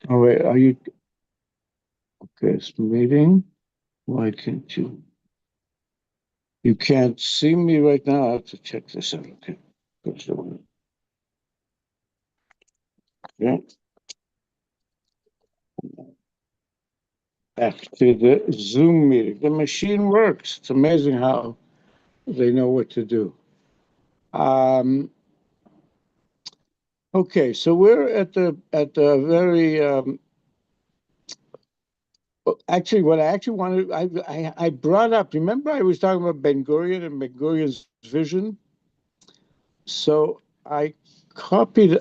Oh, wait, are you, okay, it's meeting. Why can't you? You can't see me right now. I have to check this out. Okay. Yeah. Back to the Zoom meeting. The machine works. It's amazing how they know what to do. Okay, so we're at the very actually what I actually wanted I brought up. Remember, I was talking about Ben Gurion and Ben Gurion's vision. So I copied.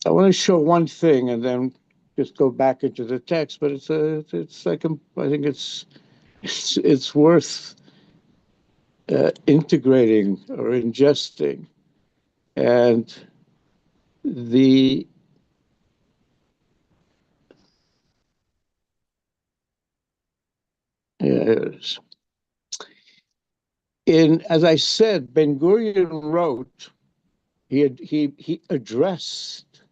I want to show one thing and then just go back into the text. But it's like I think it's worth integrating or ingesting. And the is in, as I said, Ben Gurion wrote. He addressed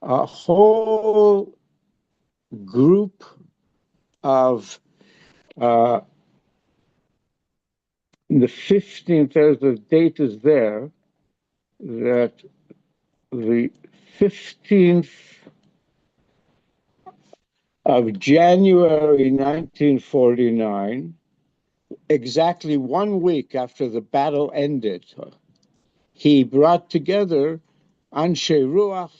a whole group of the 15th, as the date is there, that the 15th of January 1949, exactly 1 week after the battle ended, he brought together Anshe Ruach,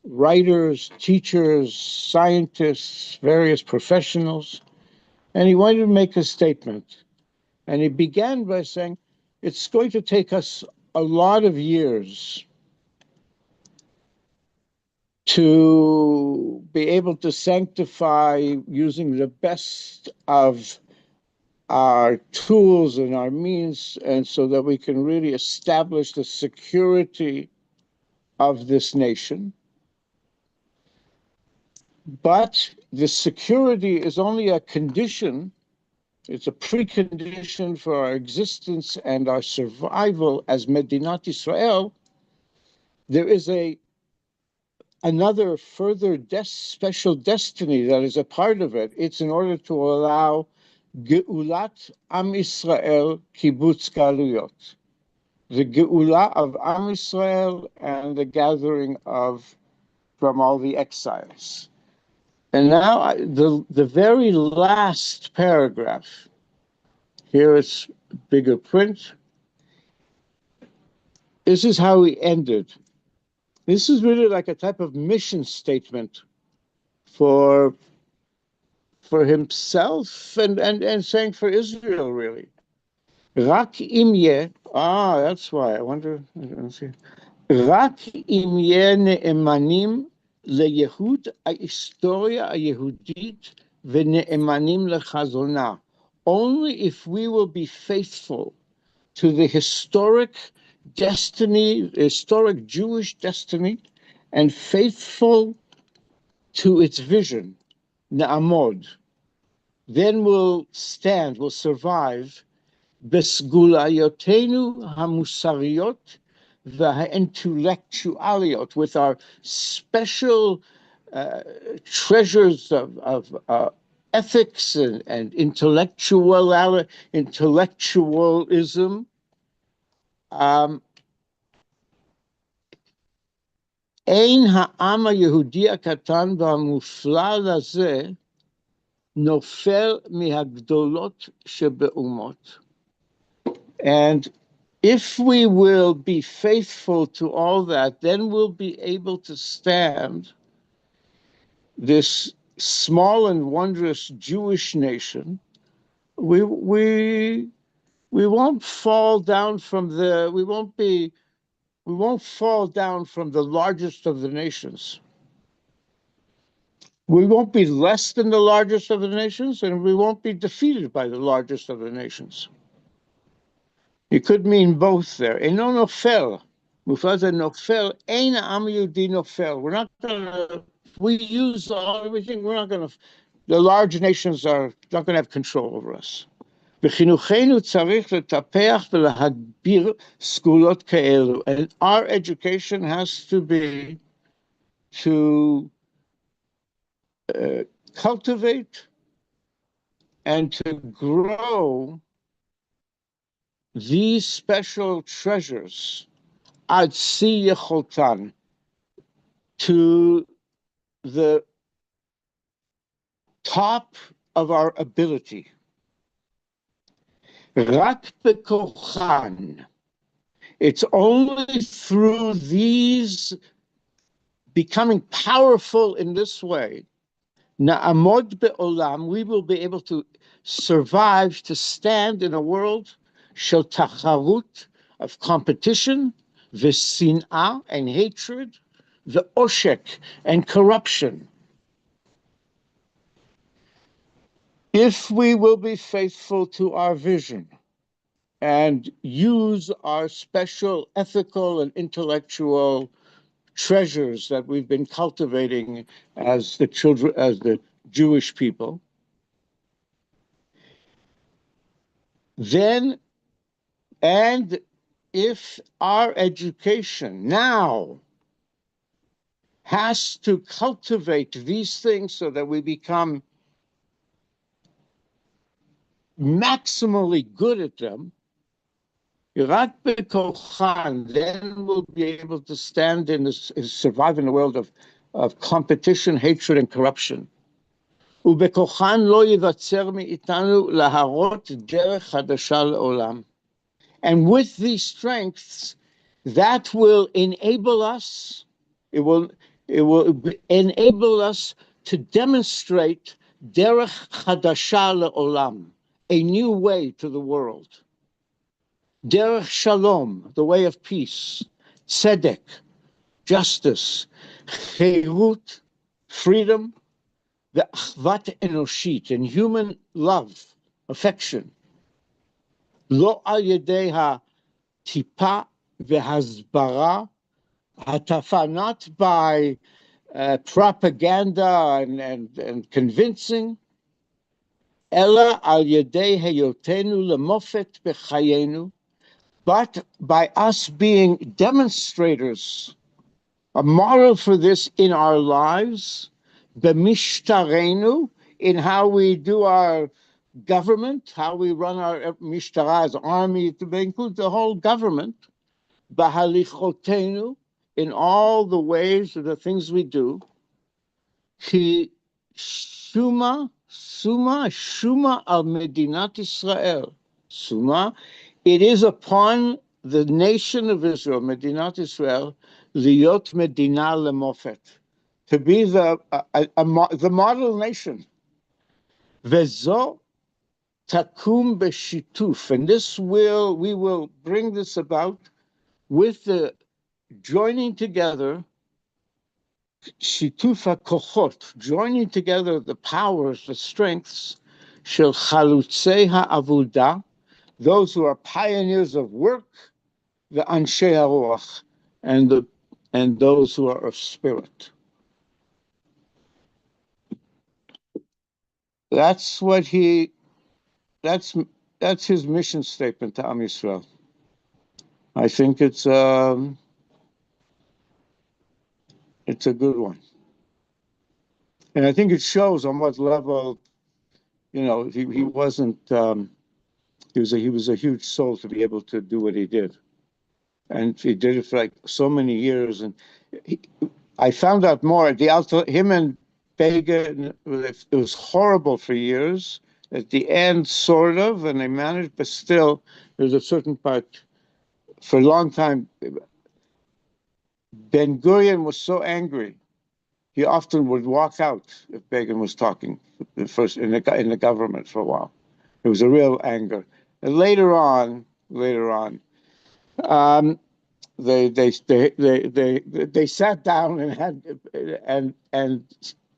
writers, teachers, scientists, various professionals, and he wanted to make a statement. And he began by saying, it's going to take us a lot of years to be able to sanctify using the best of our tools and our means, and so that we can really establish the security of this nation. But the security is only a condition, it's a precondition for our existence and our survival as Medinat Israel. There is another further special destiny that is a part of it. It's in order to allow Geulat Am Israel Kibbutz Galuyot, the Geula of Am Israel and the gathering from all the exiles. And now the very last paragraph, here it's bigger print. This is how he ended. This is really like a type of mission statement for himself and saying for Israel, really. Rak im yeh, that's why. I wonder, let's see. Rak im yeh ne'emanim leyehud ההיסטוריה היהודית ונאמנים לחזונה. Only if we will be faithful to the historic destiny, historic Jewish destiny, and faithful to its vision, na'amod, then we'll stand, we'll survive, בסגוליותינו המוסריות והאינטלקטואליות, with our special treasures of ethics and intellectualism. אין העם היהודי הקטן והמופלא הזה נופל מהגדולות שבאומות. And if we will be faithful to all that, then we'll be able to stand this small and wondrous Jewish nation. We won't fall down from the largest of the nations. We won't be less than the largest of the nations, and we won't be defeated by the largest of the nations. It could mean both there. Eno nofel, mufaza nofel, ein am yehudi nofel. We're not going to, we use everything, we're not going to, the large nations are not going to have control over us. בחינוכנו צריך לטפח ולהגביר סגולות כאלו. And our education has to be to cultivate and to grow these special treasures, ad si yecholtan, to the top of our ability. Rak bekochan. It's only through these becoming powerful in this way, na'amod be'olam, we will be able to survive, to stand in a world shel tacharut, of competition, v'sin'ah, and hatred, v'oshek, and corruption. If we will be faithful to our vision and use our special ethical and intellectual treasures that we've been cultivating as the children, as the Jewish people, then, and if our education now has to cultivate these things so that we become maximally good at them, then we'll be able to stand in this, survive in a world of competition, hatred, and corruption. ובכוחן לא ייווצר מאיתנו להראות דרך חדשה לעולם. And with these strengths, that will enable us, it will enable us to demonstrate derech chadasha le'olam, a new way to the world. Derech shalom, the way of peace, tzedek, justice, cherut, freedom, ve'achvat enoshit, and human love, affection. Lo al yedei ha-tipa ve'hazbara, hatafa, not by propaganda and convincing, ela al yedei heyotenu lemofet b'chayenu, but by us being demonstrators, a model for this in our lives, b'mishtarenu, in how we do our government, how we run our mishtara as army, to include the whole government, b'halichotenu, in all the ways of the things we do, ki shuma al Medinat Israel, suma, it is upon the nation of Israel, Medinat Israel, liot medina lemofet, to be the model nation. Vezo takum b'shituf, and we will bring this about with the joining together, shitufa kochot, joining together the powers, the strengths, shel chalutzei ha'avuda, those who are pioneers of work, the anshe haruach, and those who are of spirit. That's what that's his mission statement to Am Yisrael. I think it's a good one. And I think it shows on what level, he wasn't, he was a huge soul to be able to do what he did. And he did it for like so many years. And I found out more. Him and Begin, it was horrible for years. At the end, sort of, and they managed, but still, there's a certain part. For a long time, Ben Gurion was so angry, he often would walk out if Begin was talking first in the government for a while. It was a real anger. And later on, they sat down and had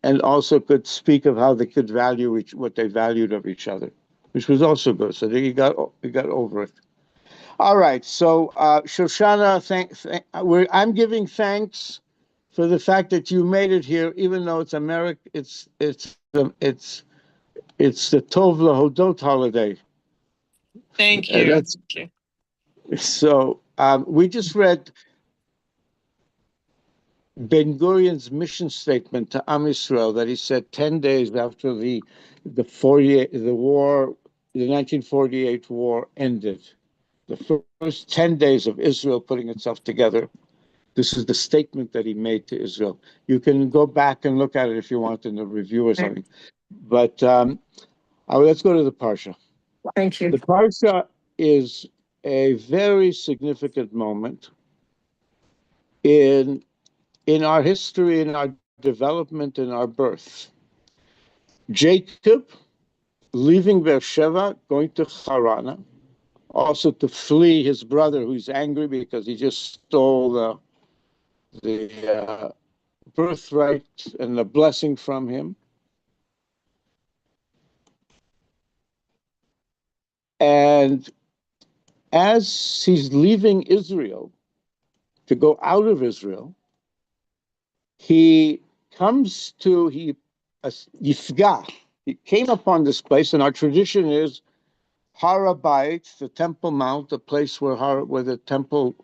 and also could speak of how they could value what they valued of each other, which was also good. So he got over it. All right. So Shoshana, I'm giving thanks for the fact that you made it here, even though it's America. It's the Tov Lahodot holiday. Thank you. So we just read Ben-Gurion's mission statement to Am Yisrael that he said 10 days after the 1948 war ended, the first 10 days of Israel putting itself together. This is the statement that he made to Israel. You can go back and look at it if you want in the review or something. But let's go to the Parsha. Thank you. The Parsha is a very significant moment in our history, in our development, in our birth. Jacob leaving Beersheba, going to Haran, also to flee his brother who's angry because he just stole the birthright and the blessing from him. And as he's leaving Israel to go out of Israel, he comes to Yifgah. He came upon this place, and our tradition is Har HaBayit, the Temple Mount, the place where the temple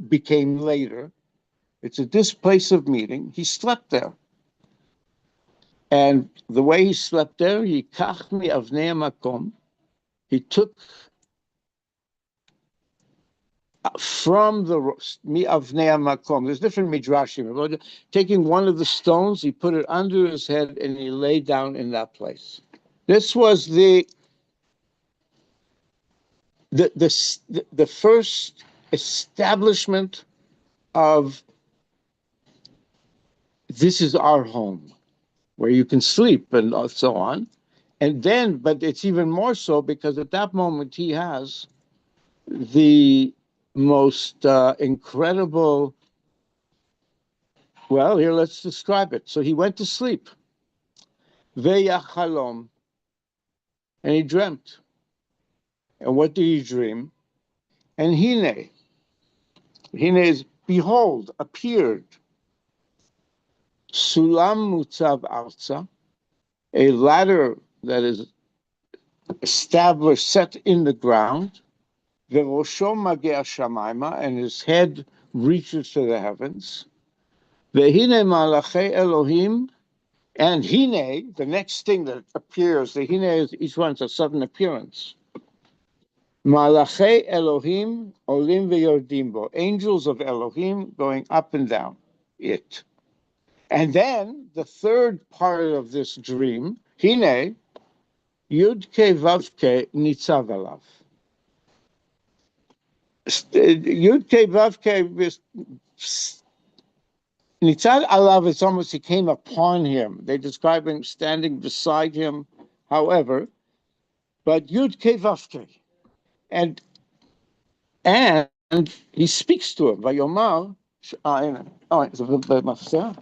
became later. It's this place of meeting. He slept there. And the way he slept there, he kach mi avnei makom. He took from the mi avnei makom. There's different midrashim. Taking one of the stones, he put it under his head and he lay down in that place. This was the first establishment of this is our home, where you can sleep and so on. And then, but it's even more so because at that moment he has the most incredible, well, here, let's describe it. So he went to sleep. Veyachalom. And he dreamt. And what did he dream? And Hine is, behold, appeared. Sulam mutzav arza, a ladder that is established, set in the ground. V'rosho mageh shamayma, and his head reaches to the heavens. Ve'hine malachei Elohim, and Hine, the next thing that appears, the Hine is each one's a sudden appearance. Malachei Elohim olim ve'yordim bo, angels of Elohim going up and down it. And then the third part of this dream, Hine, Yud-Ke Vav-Ke nitzav alav. Yud-Ke Vav-Ke nitzav alav, it's almost he came upon him. They describe him standing beside him, however, but Yud-Ke Vav-Ke. And he speaks to him. Vayomar, it's a bit mafseh.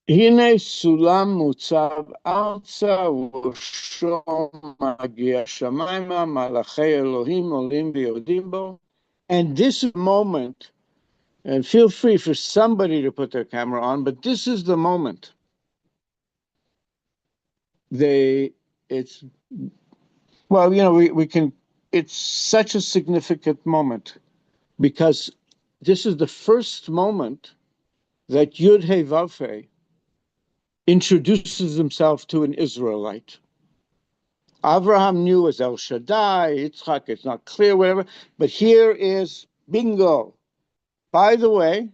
Hine sulam mutzav arza v'rosho magiah shamayma malachei Elohim olim v'yordim bo. And this moment, and feel free for somebody to put their camera on, but this is the moment. It's such a significant moment because this is the first moment that Yud He Vav He introduces himself to an Israelite. Abraham knew as El Shaddai, Yitzchak, it's not clear, whatever, but here is bingo. By the way,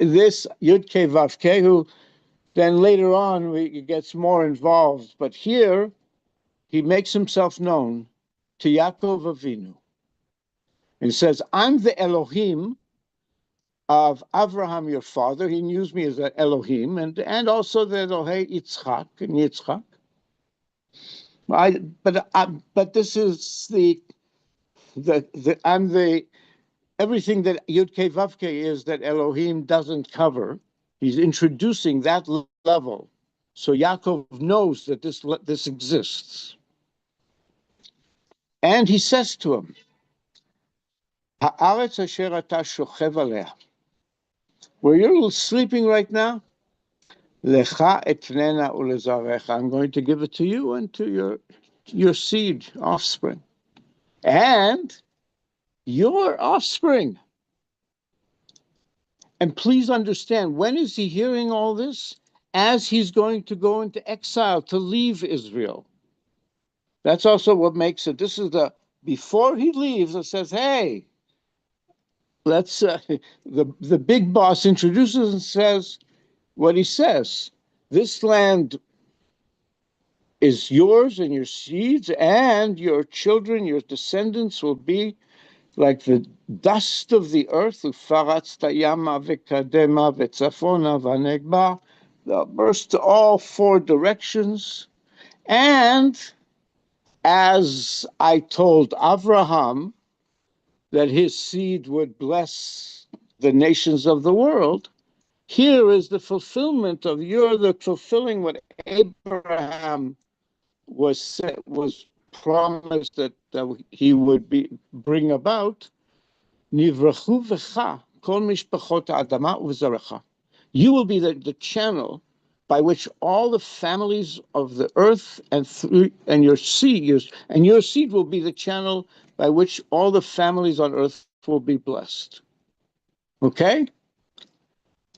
this Yud Ke Vav Ke, who then later on he gets more involved, but here he makes himself known to Yaakov Avinu and says, I'm the Elohim of Abraham, your father. He used me as an Elohim, and also the Elohei Yitzchak and Yitzchak. But this is I'm the everything that Yud Ke Vav Ke is that Elohim doesn't cover. He's introducing that level, so Yaakov knows that this exists, and he says to him, Ha'aretz asher ata shochev aleh. Where you're sleeping right now, lecha etnena ulezarecha. I'm going to give it to you and to your seed, offspring, and your offspring. And please understand, when is he hearing all this? As he's going to go into exile to leave Israel. That's also what makes it. This is before he leaves, it says, hey, let's, the big boss introduces and says what he says. This land is yours and your seeds, and your children, your descendants will be like the dust of the earth. They'll burst to all four directions. And as I told Abraham that his seed would bless the nations of the world, here is the fulfillment of the fulfilling what Abraham was promised that he would bring about. Nivrachu v'cha kol mishpachot ha'adama u'zarecha. You will be the channel by which all the families of the earth and your seed will be the channel by which all the families on earth will be blessed. Okay?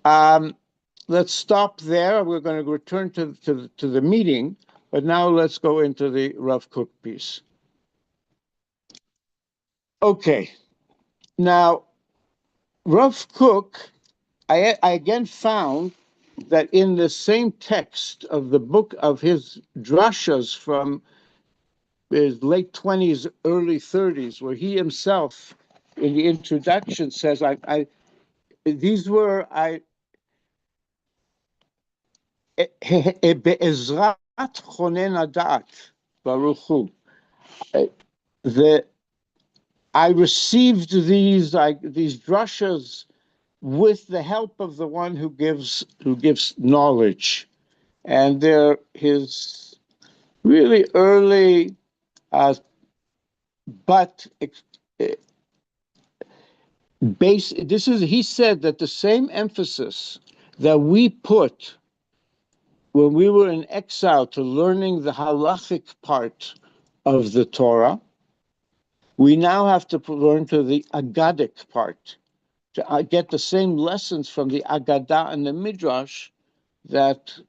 Let's stop there. We're going to return to the meeting, but now let's go into the Rav Kook piece. Okay. Now, Rav Kook, I again found that in the same text of the book of his drashas from his late 20s, early 30s, where he himself, in the introduction, says, these were, be'ezrat chonen hadat, Baruch Hu. I received these drashas with the help of the one who gives knowledge, and they're his really early, but he said that the same emphasis that we put when we were in exile to learning the halachic part of the Torah, we now have to learn to the Agadic part, to get the same lessons from the Agadah and the Midrash that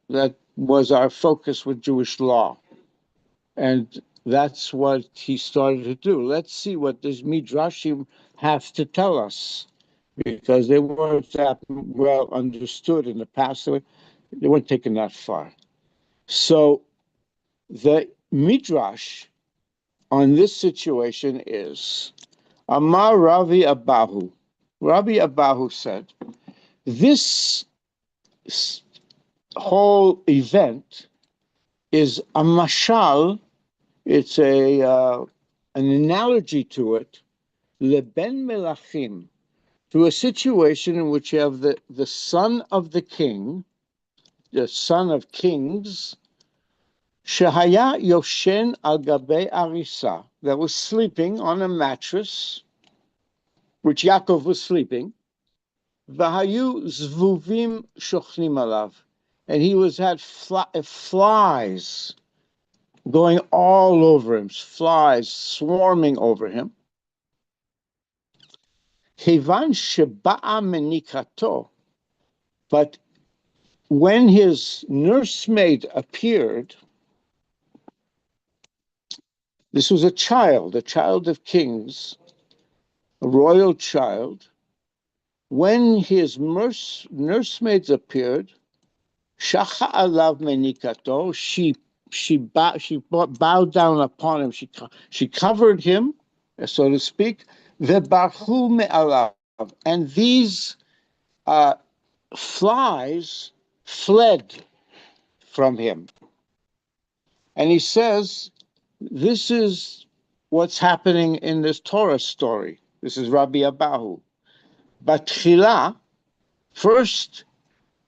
was our focus with Jewish law. And that's what he started to do. Let's see what these Midrashim have to tell us, because they weren't that well understood in the past. They weren't taken that far. So the Midrash on this situation is Amar Ravi Abahu. Rabbi Abahu said, this whole event is a mashal, it's an analogy to it, leben melachim, to a situation in which you have the son of the king, the son of kings, shehaya yoshen al gabe arisa, that was sleeping on a mattress, which Yaakov was sleeping, v'hayu zvuvim shochnim alav, and he had flies going all over him, flies swarming over him. Kivan sheba'a menikato, but when his nursemaid appeared, this was a child of kings, a royal child. When his nursemaids appeared, shacha alav menikato, she bowed down upon him. She covered him, so to speak. Ve'barchu me'alav, and these flies fled from him. And he says, this is what's happening in this Torah story. This is Rabbi Abahu. Batchila, first,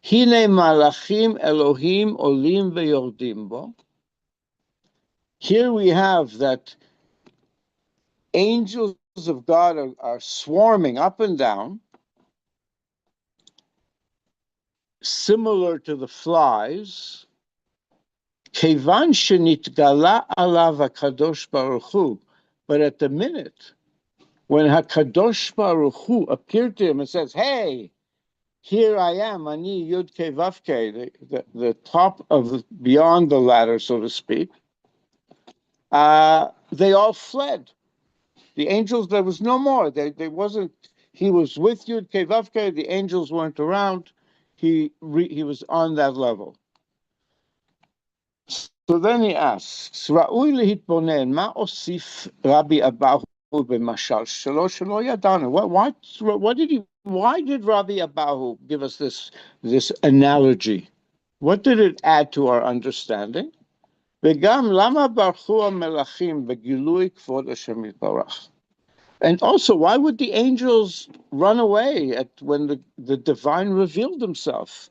hine malachim Elohim olim ve'yordim bo. Here we have that angels of God are swarming up and down, similar to the flies. Kevan shenitgala alav HaKadosh Baruch Hu. But at the minute when HaKadosh Baruch Hu appeared to him and says, "Hey, here I am, Ani Yud Ke Vav Ke," the top of beyond the ladder, so to speak, they all fled. The angels, there was no more. There wasn't. He was with Yud Ke Vav Ke. The angels weren't around. He was on that level. So then he asks, "Ra'ui lehitbonen, ma osif Rabbi Abahu b'mashal shelo yadanu?" Why did Rabbi Abahu give us this analogy? What did it add to our understanding? V'gam lama barchu hamelachim b'gilui kvod Hashem yitbarach. And also, why would the angels run away when the divine revealed himself?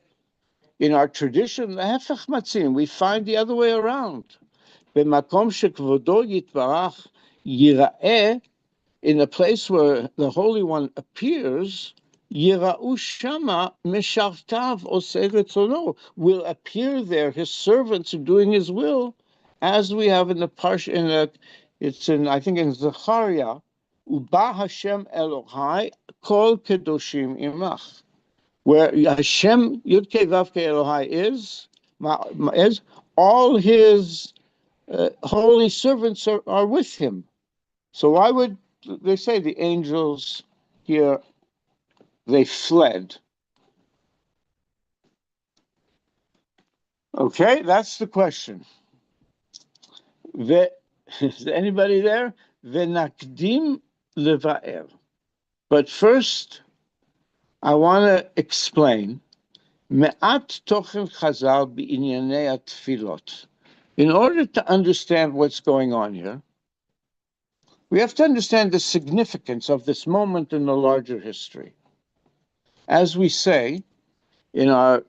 In our tradition, the hefech matzin, we find the other way around. B'makom shekvodo yitbarach yira'eh, in a place where the Holy One appears, yira'u shama meshartav oseh retzono, will appear there, his servants are doing his will, as we have in the parsha, I think in Zechariah, Uba Hashem Elohai kol kedoshim imach, where Hashem Yud Kei Vav Kei Elohai is all his holy servants are with him. So why would they say the angels here, they fled? Okay, that's the question. Is there anybody there? V'nakdim leva'er. But first, I want to explain me'at tochen chazal b'inyanei tefillot. In order to understand what's going on here, we have to understand the significance of this moment in the larger history. As we say in our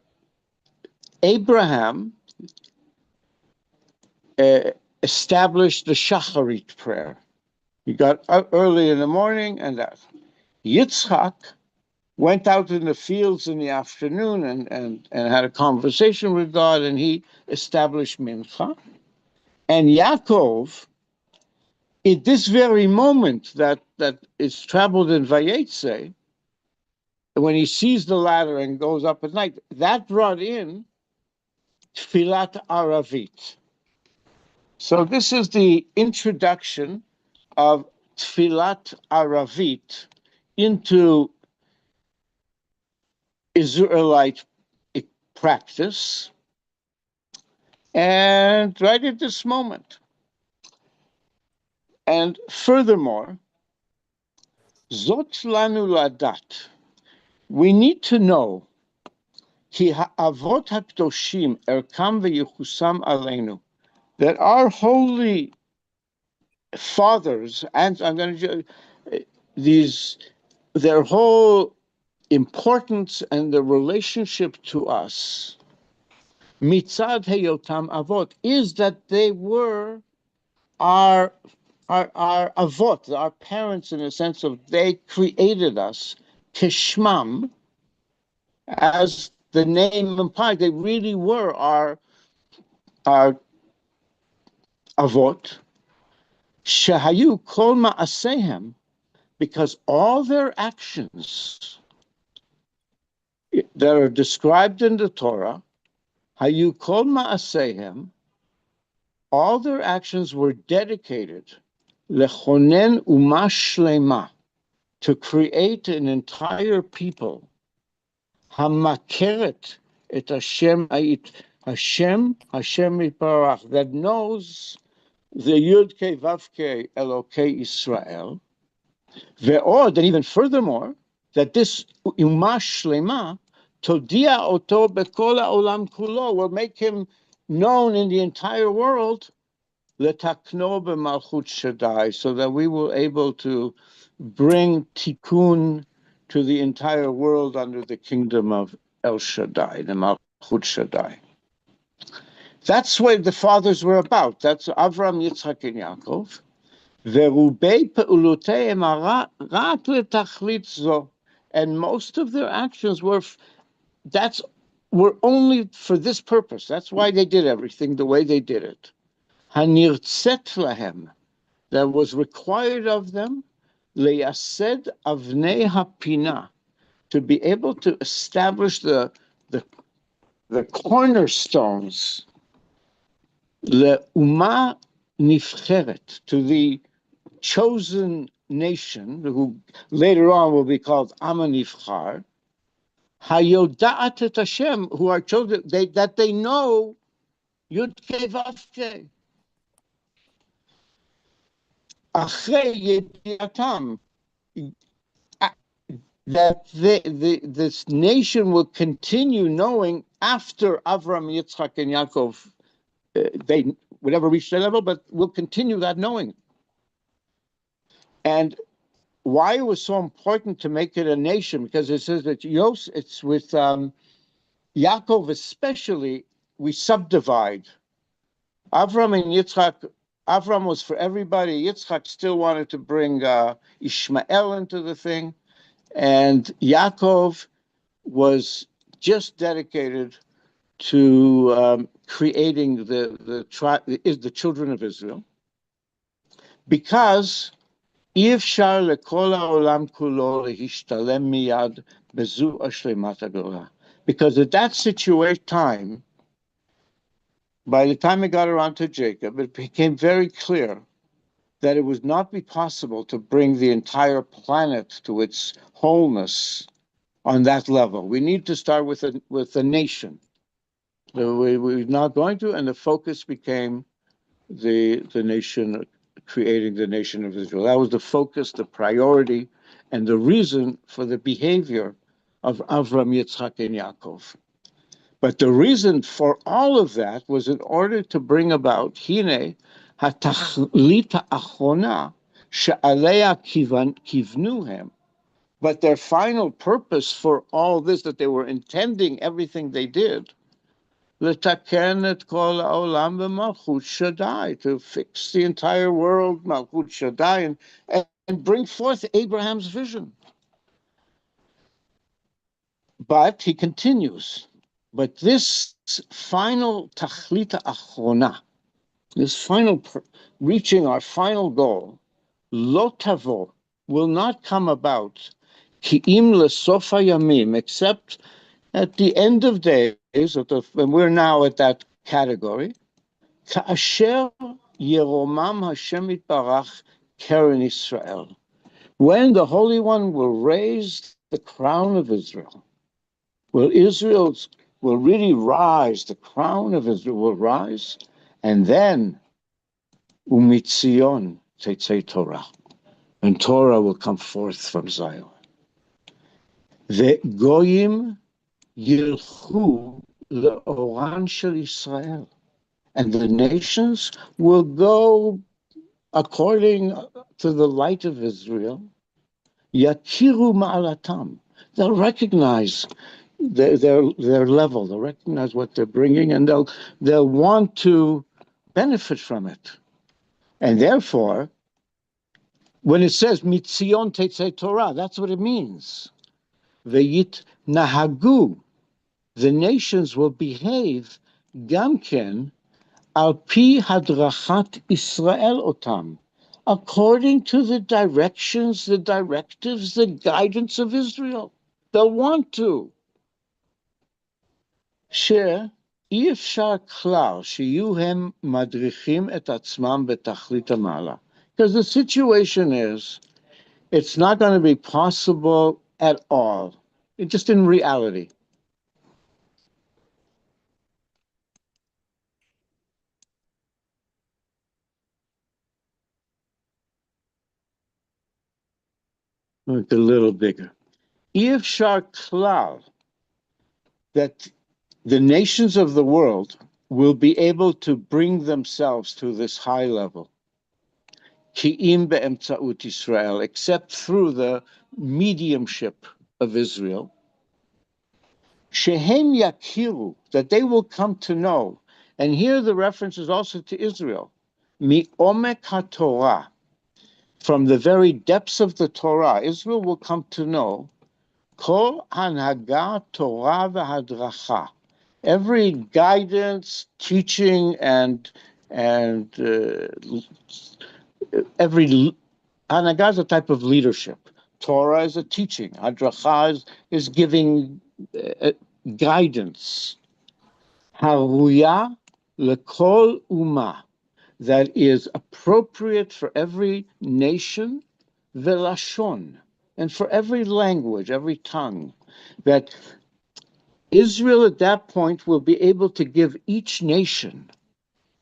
Abraham established the Shacharit prayer. He got up early in the morning and that. Yitzchak went out in the fields in the afternoon and had a conversation with God, and he established Mincha. And Yaakov, at this very moment that is traveled in Vayetzeh, when he sees the ladder and goes up at night, that brought in Tfilat Aravit. So this is the introduction of Tfilat Aravit into Israelite practice, and right at this moment. And furthermore, Zot lanu ladat, we need to know Ki ha'avot ha'kdoshim erkam ve'yichusam aleinu, that our holy fathers, and I'm going to their whole importance and the relationship to us, mitzad heyotam avot, is that they were our avot, our parents, in a sense of they created us, kishmam, as the name implied. They really were our avot, shahayu kol ma'asehem, because all their actions that are described in the Torah, hayu kol ma'asehem, all their actions were dedicated lechonen umah shlema, to create an entire people, hamakeret et Hashem yitbarach, that knows the Yud Kei Vav Kei Elokei Israel, ve'od, and even furthermore, that this umah shlema todia oto bekol ha'olam kulo, will make him known in the entire world, letakno b'malchut Shaddai, so that we will able to bring tikkun to the entire world under the kingdom of El Shaddai, the Malchut Shaddai. That's what the fathers were about. That's Avram, Yitzchak, and Yaakov. ורובי פעולותיהם רק לתכלית זו. And most of their actions were only for this purpose. That's why they did everything the way they did it. הנרצית להם, that was required of them, לייסד אבני הפינה, to be able to establish the cornerstones, לאומה נבחרת, to the chosen nation, who later on will be called Am HaNivchar, Hayoda'at et Hashem, who are chosen, that they know Yud Kei Vav Kei. Achrei Yediatam, that this nation will continue knowing after Avram, Yitzchak, and Yaakov, they would never reach that level, but will continue that knowing. And why it was so important to make it a nation, because it says that it's with Yaakov especially, we subdivide. Avram and Yitzchak, Avram was for everybody. Yitzchak still wanted to bring Ishmael into the thing. And Yaakov was just dedicated to creating the children of Israel. Because אי אפשר לכל העולם כולו להשתלם מיד בזו השלמת הגאולה. Because at that time, by the time it got around to Jacob, it became very clear that it would not be possible to bring the entire planet to its wholeness on that level. We need to start with a nation. We're not going to, and the focus became the nation, creating the nation of Israel. That was the focus, the priority, and the reason for the behavior of Avram, Yitzchak, and Yaakov. But the reason for all of that was in order to bring about Hine hatachlit ha'achona she'aleya kivnuhem. But their final purpose for all this, that they were intending everything they did, לתקן את כל העולם במלכות שדי, to fix the entire world, Malchut Shaddai, and bring forth Abraham's vision. But he continues, but this final tachlita achrona, this final reaching our final goal, lo tavo, will not come about ki im lesof hayamim, except at the end of days, and we're now at that category, כאשר ירומם Hashem יתברך קרן Israel, when the Holy One will raise the crown of Israel, Israel will really rise, the crown of Israel will rise, and then umitzion tetzei Torah, and Torah will come forth from Zion. The goyim Yilchu le'oran shel Israel, and the nations will go according to the light of Israel. Yakiru ma'alatam, they'll recognize their level, they'll recognize what they're bringing, and they'll want to benefit from it. And therefore, when it says mitzion tetzei Torah, that's what it means. V'yit nahagu, the nations will behave gamken al pi hadrachat Israel otam, according to the directions, the directives, the guidance of Israel. They'll want to. שאי אפשר כלל שיהיו הם מדריכים את עצמם בתכלית המעלה. Because the situation is, it's not going to be possible at all, just in reality. Look a little bigger. אי אפשר כלל, that the nations of the world will be able to bring themselves to this high level. Ki'im be'emtza'ut Israel, except through the mediumship of Israel. Shehem yakiru, that they will come to know. And here the reference is also to Israel. Mi omek haTorah, from the very depths of the Torah, Israel will come to know Kol Hanhaga Torah v'Hadracha. Every guidance, teaching, and every Hanhaga is a type of leadership. Torah is a teaching. Hadracha is giving guidance. Haruya lekol umah, that is appropriate for every nation, velashon, and for every language, every tongue, that Israel at that point will be able to give each nation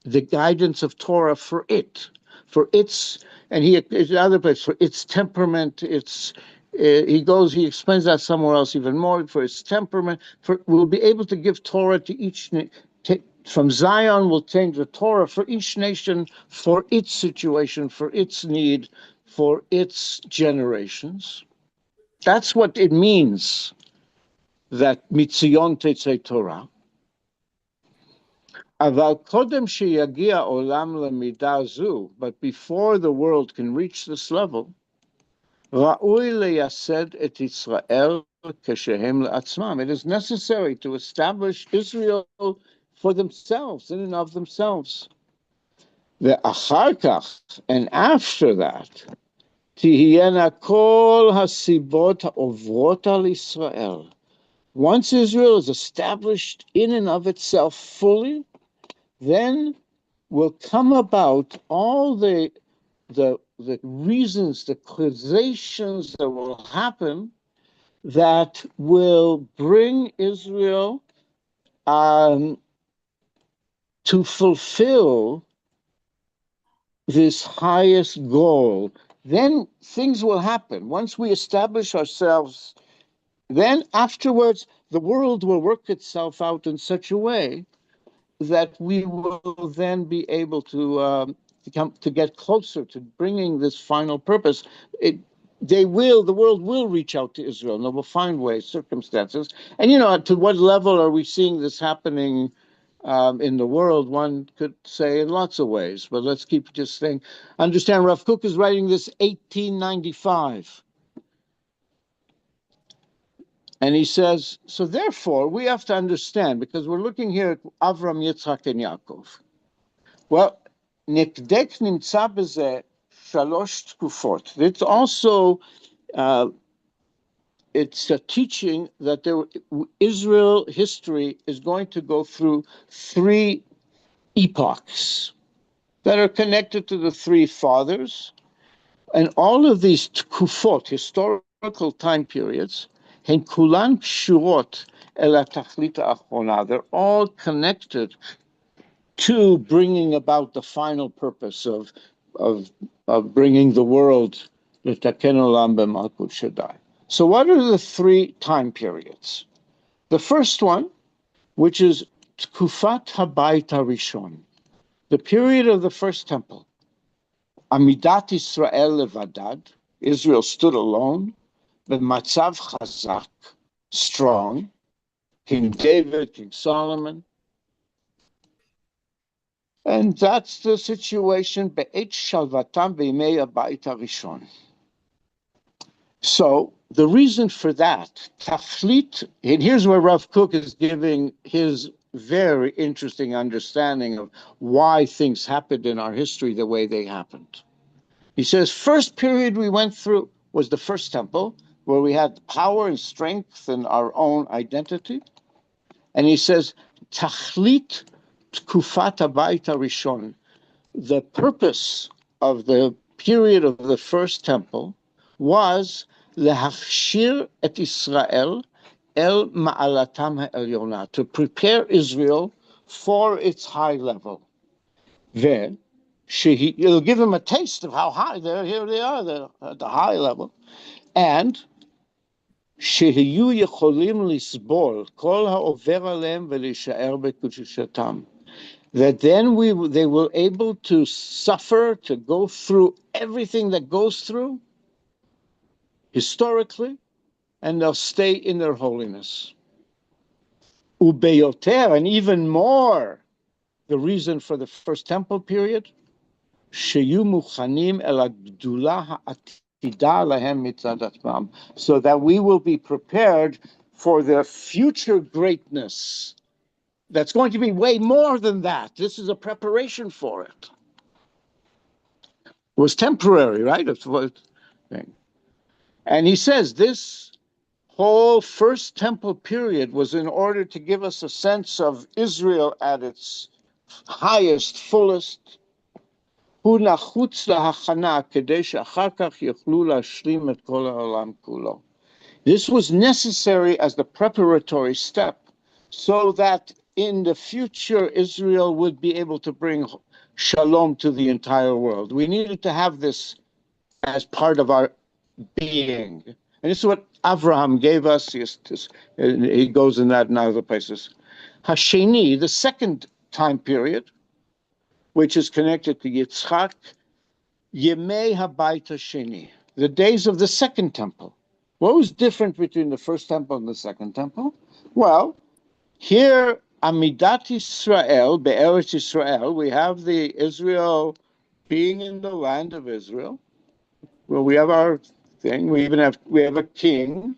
the guidance of Torah for its, and he is another place, for its temperament, he explains that somewhere else even more, for its temperament, we'll be able to give Torah to each, from Zion we'll change the Torah for each nation, for its situation, for its need, for its generations. That's what it means that Mitzion Tetzei Torah. Aval kodem sheyagia olam lemidah zu, but before the world can reach this level, ra'ui leyased et Yisrael keshehem le'atzmam. It is necessary to establish Israel for themselves, in and of themselves. Ve'achar kach, and after that, tihiyena kol hasibot ha'ovrot al Yisrael. Once Israel is established in and of itself fully, then will come about all the reasons, the causations that will happen that will bring Israel to fulfill this highest goal. Then things will happen. Once we establish ourselves, then afterwards the world will work itself out in such a way that we will then be able to get closer to bringing this final purpose. The world will reach out to Israel, and they will find ways, circumstances. And to what level are we seeing this happening in the world? One could say in lots of ways, but let's keep just saying. Understand, Rav Kook is writing this 1895. And he says, so therefore, we have to understand, because we're looking here at Avram, Yitzhak, and Yaakov. Well, Nikdek nimtza b'zeh shalosh tkufot. It's also, it's a teaching that Israel history is going to go through 3 epochs that are connected to the 3 fathers. And all of these tkufot, historical time periods, הן כולן קשורות אל התכלית האחרונה. They're all connected to bringing about the final purpose of bringing the world לתקן עולם במלכות שדי. So what are the 3 time periods? The first one, which is תקופת הבית הראשון, the period of the first temple. עמידת ישראל לבדד, Israel stood alone, במצב חזק, strong, King David, King Solomon. And that's the situation בעת שלוותם בימי הבית הראשון. So the reason for that, tachlit, and here's where Rav Kook is giving his very interesting understanding of why things happened in our history the way they happened. He says, first period we went through was the first temple, where we had power and strength and our own identity. And he says, Tachlit Tkufat Habayit HaRishon, the purpose of the period of the first temple was Lehachshir et Israel el Ma'alatam Ha'elyona, to prepare Israel for its high level. Then, it'll give them a taste of how high here they are, they're at the high level. And שיהיו יכולים לסבול כל העובר עליהם ולהישאר בקדושתם. That then they will able to suffer, to go through everything that goes through historically, and they'll stay in their holiness. Ubeyoter, and even more, the reason for the first temple period שיהיו מוכנים אל הגדולה העתידה להם מצד עצמם, so that we will be prepared for the future greatness that's going to be way more than that. This is a preparation for it. It was temporary, right? It's what thing. And he says this whole first temple period was in order to give us a sense of Israel at its highest, fullest. הוא נחוץ להכנה כדי שאחר כך יוכלו להשלים את כל העולם כולו. This was necessary as the preparatory step so that in the future Israel would be able to bring shalom to the entire world. We needed to have this as part of our being. And this is what Abraham gave us. He goes in that in other places. Hasheni, the second time period, which is connected to Yitzchak, Yemei Habayit Hasheni, the days of the second temple. What was different between the first temple and the second temple? Well, here, Amidat Israel, Be'eretz Israel, we have the Israel being in the land of Israel. Well, we have our thing. We have a king.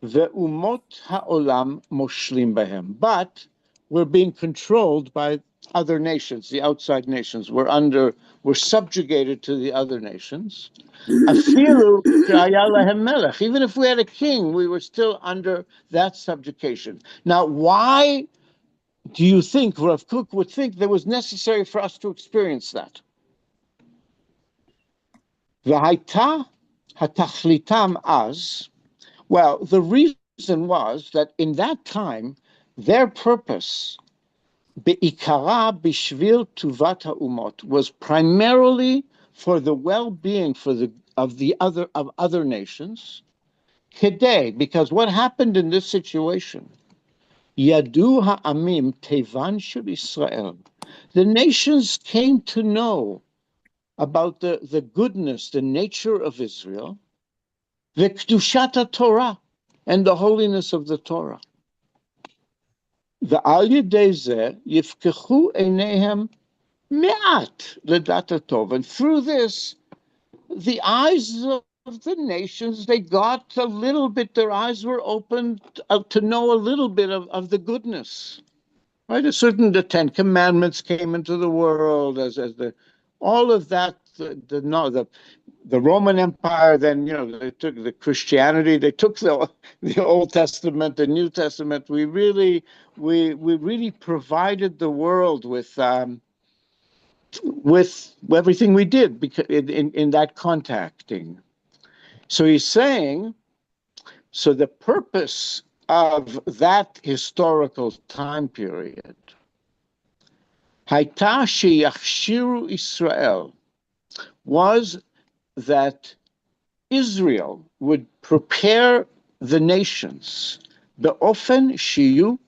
Ve'umot ha'olam moshlim behem. But we're being controlled by other nations, the outside nations. We're subjugated to the other nations. Afilu she'aya lahem melech. Even if we had a king, we were still under that subjugation. Now, why do you think Rav Kook would think that was necessary for us to experience that? V'haita hatachlitam az. Well, the reason was that in that time, their purpose, be'ikara bishvil tuvat ha'umot, was primarily for the well-being of other nations. Kedei, because what happened in this situation, yadu ha'amim tevan shel Israel, the nations came to know about the goodness, the nature of Israel, v'kedushat Torah, and the holiness of the Torah. Ve'al yedei zeh yifkechu eineihem me'at ledat tov, and through this, the eyes of the nations, they got a little bit, their eyes were opened to know a little bit of the goodness. Right? The Ten Commandments came into the world all of that, the Roman Empire, then, they took the Christianity, they took the Old Testament, the New Testament. We really provided the world with everything we did because in that contacting. So he's saying, so the purpose of that historical time period, Haita sheyakshiru Israel, was that Israel would prepare the nations, be'ofen shiyu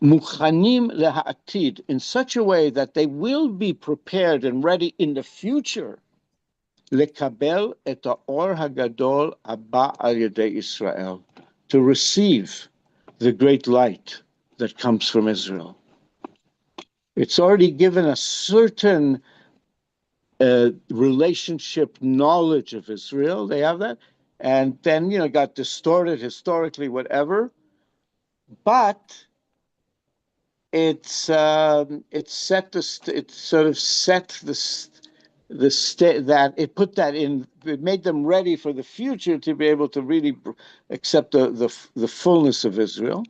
muchanim leha'atid, in such a way that they will be prepared and ready in the future, lekabel et ha'or hagadol haba al yedei Israel, to receive the great light that comes from Israel. It's already given a certain relationship knowledge of Israel. They have that, and then got distorted historically, whatever. But it put that in. It made them ready for the future to be able to really accept the fullness of Israel.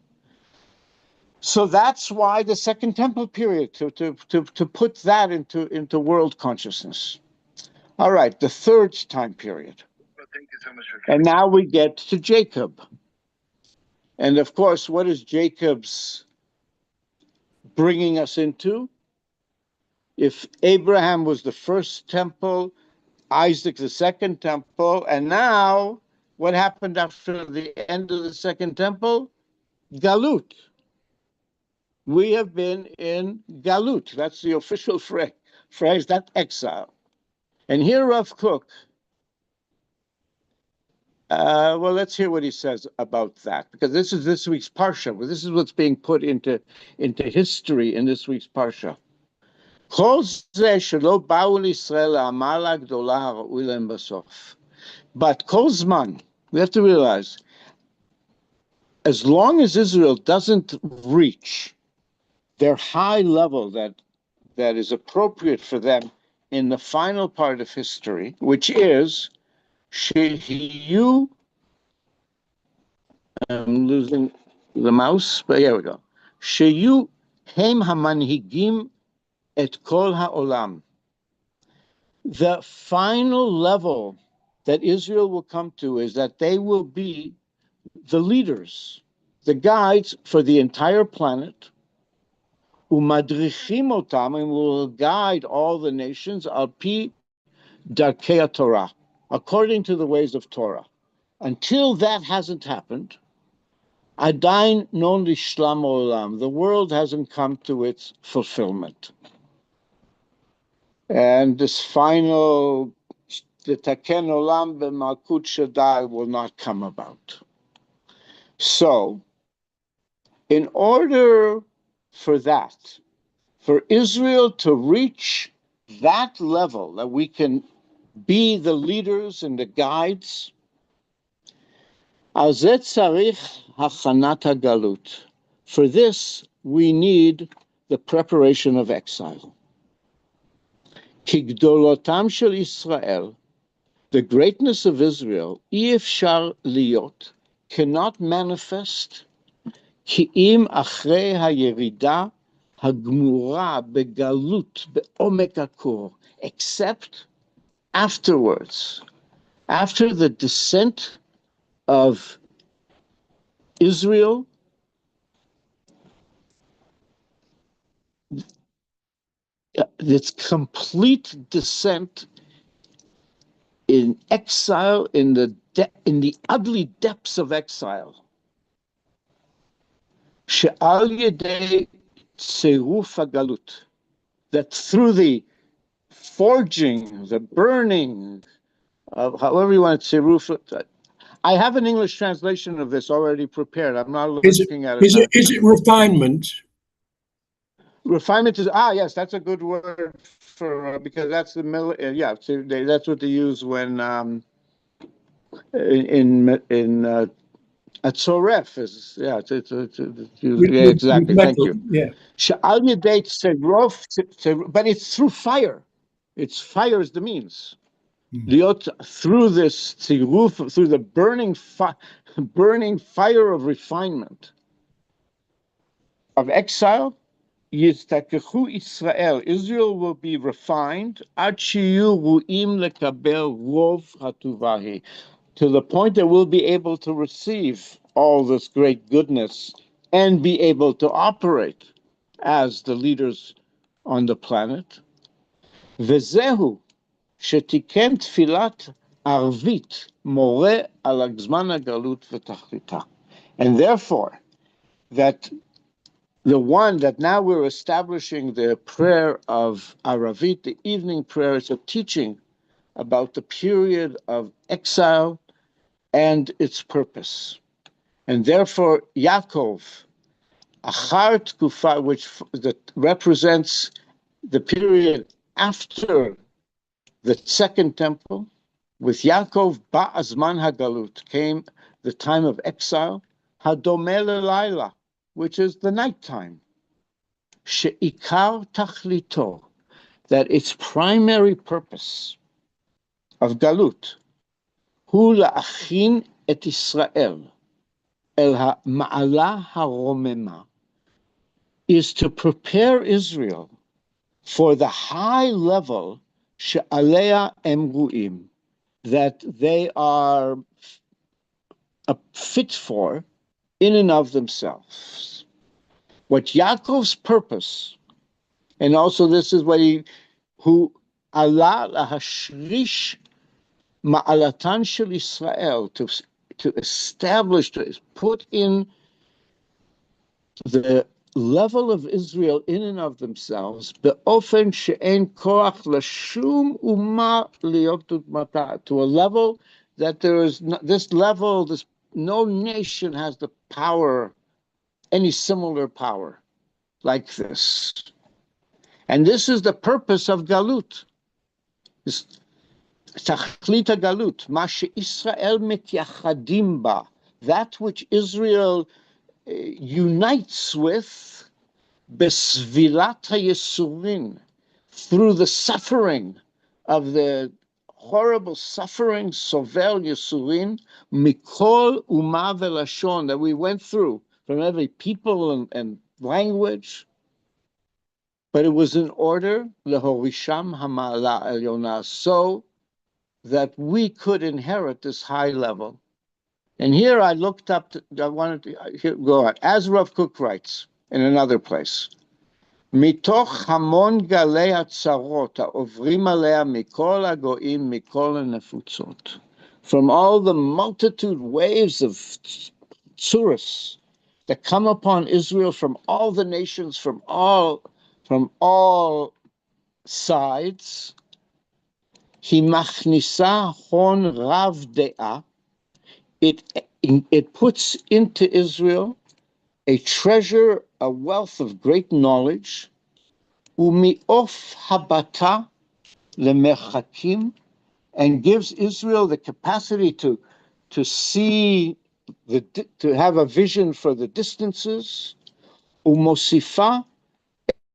So that's why the Second Temple period, to put that into world consciousness. All right, the third time period. Well, thank you so much for and now we get to Jacob. And of course, what is Jacob's bringing us into? If Abraham was the first temple, Isaac the second temple, and now what happened after the end of the second temple? Galut. We have been in Galut. That's the official phrase, that exile. And here Rav Kook, well, let's hear what he says about that, because this is this week's Parsha. This is what's being put into history in this week's Parsha. כל זה שלא באו לישראל לעמל הגדולה הראוי להם בסוף. But כל זמן, we have to realize, as long as Israel doesn't reach their high level that is appropriate for them in the final part of history, which is Shehiyu, I'm losing the mouse, but here we go. Shehiyu hem hamanhigim et kol ha'olam. The final level that Israel will come to is that they will be the leaders, the guides for the entire planet, umadrichim otam, and will guide all the nations al pi darkei Torah, according to the ways of Torah. Until that hasn't happened, adain non lishlam olam, the world hasn't come to its fulfillment. And this final, the taken olam b'malkut shaddai, will not come about. So, in order for that, for Israel to reach that level that we can be the leaders and the guides, al zeh tzarich hachanat hagalut. For this, we need the preparation of exile. Ki gdolotam shel Israel, the greatness of Israel, אי אפשר להיות, cannot manifest, כי אם אחרי הירידה הגמורה בגלות בעומק הכור, except afterwards, after the descent of Israel, its complete descent in exile, in the ugly depths of exile, she'al yedei tziruf hagalut, that through the forging, the burning, however you want to tziruf, I have an English translation of this already prepared. I'm not looking at it now. Is it refinement? Refinement is, yes, that's a good word for, because that's the middle, yeah, so that's what they use when, at Soref is, yeah, exactly, thank you. Yeah. She'al yedei tziruf, but it's through fire. It's fire is the means. Liot, through this tziruf, through the burning fire of refinement, of exile, Yiztakechu Israel, Israel will be refined, ad shiyu ru'im lekabel rov hatuvahi, to the point that we'll be able to receive all this great goodness and be able to operate as the leaders on the planet. Vezehu shetiken tfilat arvit more al zman hagalut v'tachlita. And therefore, that the one that now we're establishing the prayer of Aravit, the evening prayer, is a teaching about the period of exile and its purpose. And therefore, Yaakov, Achar Tkufa, which that represents the period after the second temple, with Yaakov Ba'azman Hagalut came the time of exile, Hadomeh Laila, which is the nighttime. She'ikar tachlito, that its primary purpose of Galut, hu la'achin et Israel el ha'ma'ala ha'romema, is to prepare Israel for the high level she'alea em ru'im, that they are fit for in and of themselves. What Yaakov's purpose, and also this is what who ala lahashrish ma'alatan shel Israel, to establish, to put in the level of Israel in and of themselves, be'ofen she'en koach lashum umma liot udmata, to a level that there is no nation has the power, any similar power like this. And this is the purpose of Galut. Tachlit Galut, ma she'Israel mityachadim ba, that which Israel unites with, besvilat hayesurin, through the suffering of the horrible suffering, sovel yesurin, mikol uma velashon, that we went through from every people and language. But it was in order, lehorisham hama'ala elyona, so that we could inherit this high level. And here I looked up, I wanted to go on. As Rav Kook writes in another place, מתוך המון גלי הצרות העוברים עליה מכל הגויים, מכל הנפוצות. From all the multitude waves of tsuras that come upon Israel from all the nations, from all sides, היא מכניסה הון רב דעה. It puts into Israel a treasure, a wealth of great knowledge, ומאוף habata lemerchakim, and gives Israel the capacity to see, to have a vision for the distances, umosifa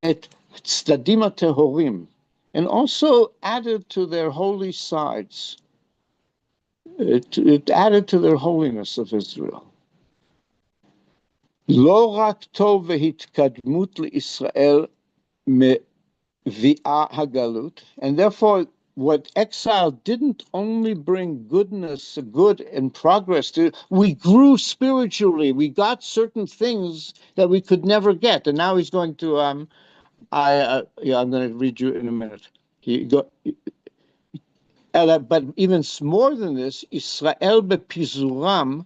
et tzdadim tehorim, and also added to their holy sides. It added to their holiness of Israel. לא רק טוב והתקדמות לישראל מביאה הגלות, and therefore what exile didn't only bring goodness, good and progress to, we grew spiritually, we got certain things that we could never get. And now he's going to, I'm going to read you in a minute. But even more than this, Israel bepizuram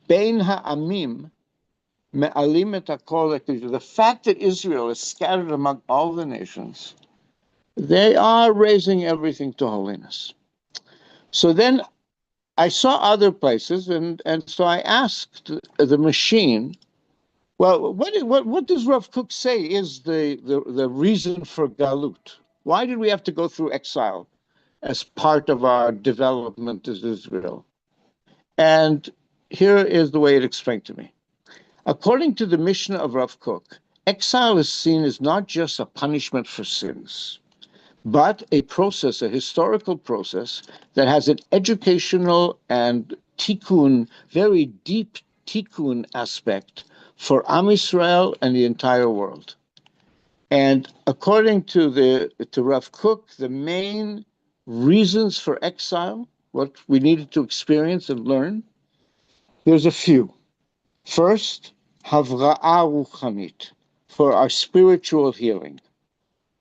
bein ha'amim, the fact that Israel is scattered among all the nations, they are raising everything to holiness. So then I saw other places, and so I asked the machine, well, what does Rav Kook say is the reason for Galut? Why did we have to go through exile as part of our development as Israel? And here is the way it explained to me. According to the Mishnah of Rav Kook, exile is seen as not just a punishment for sins, but a process, a historical process that has an educational and tikkun, very deep tikkun aspect for Am Yisrael and the entire world. And according to Rav Kook, the main reasons for exile, what we needed to experience and learn, there's a few. First, Havra'a Ruchanit, for our spiritual healing.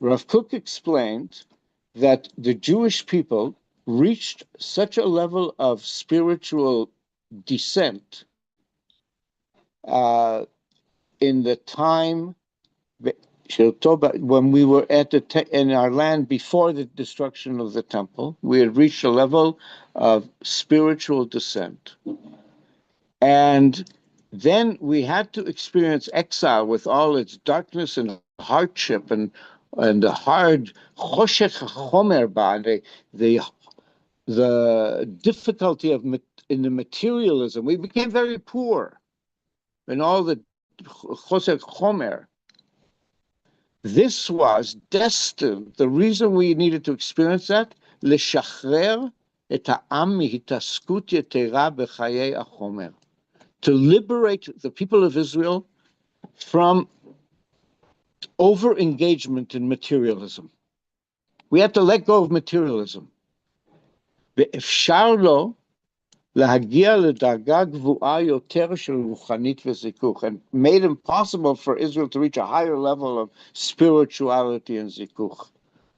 Rav Kook explained that the Jewish people reached such a level of spiritual descent in the time when we were in our land before the destruction of the temple. We had reached a level of spiritual descent. And then we had to experience exile with all its darkness and hardship and the hard choshech chomer ba, the difficulty in the materialism. We became very poor in all the choshech chomer. This was destined. The reason we needed to experience that, לשחרר את העם מהתעסקות יתרה בחיי החומר, to liberate the people of Israel from over-engagement in materialism. We have to let go of materialism. ואפשר לו להגיע לדרגה גבוהה יותר של רוחנית וזיכוך, and made impossible for Israel to reach a higher level of spirituality and zikuch,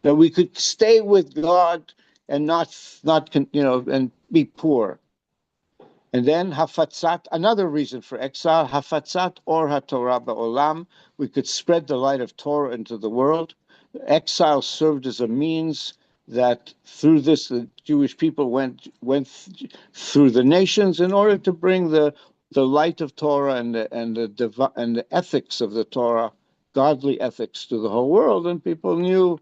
that we could stay with God and not and be poor. And then hafatzat, another reason for exile, hafatzat or haTorah ba'olam, we could spread the light of Torah into the world. Exile served as a means that through this the Jewish people went through the nations in order to bring the light of Torah and the ethics of the Torah godly ethics to the whole world, and people knew.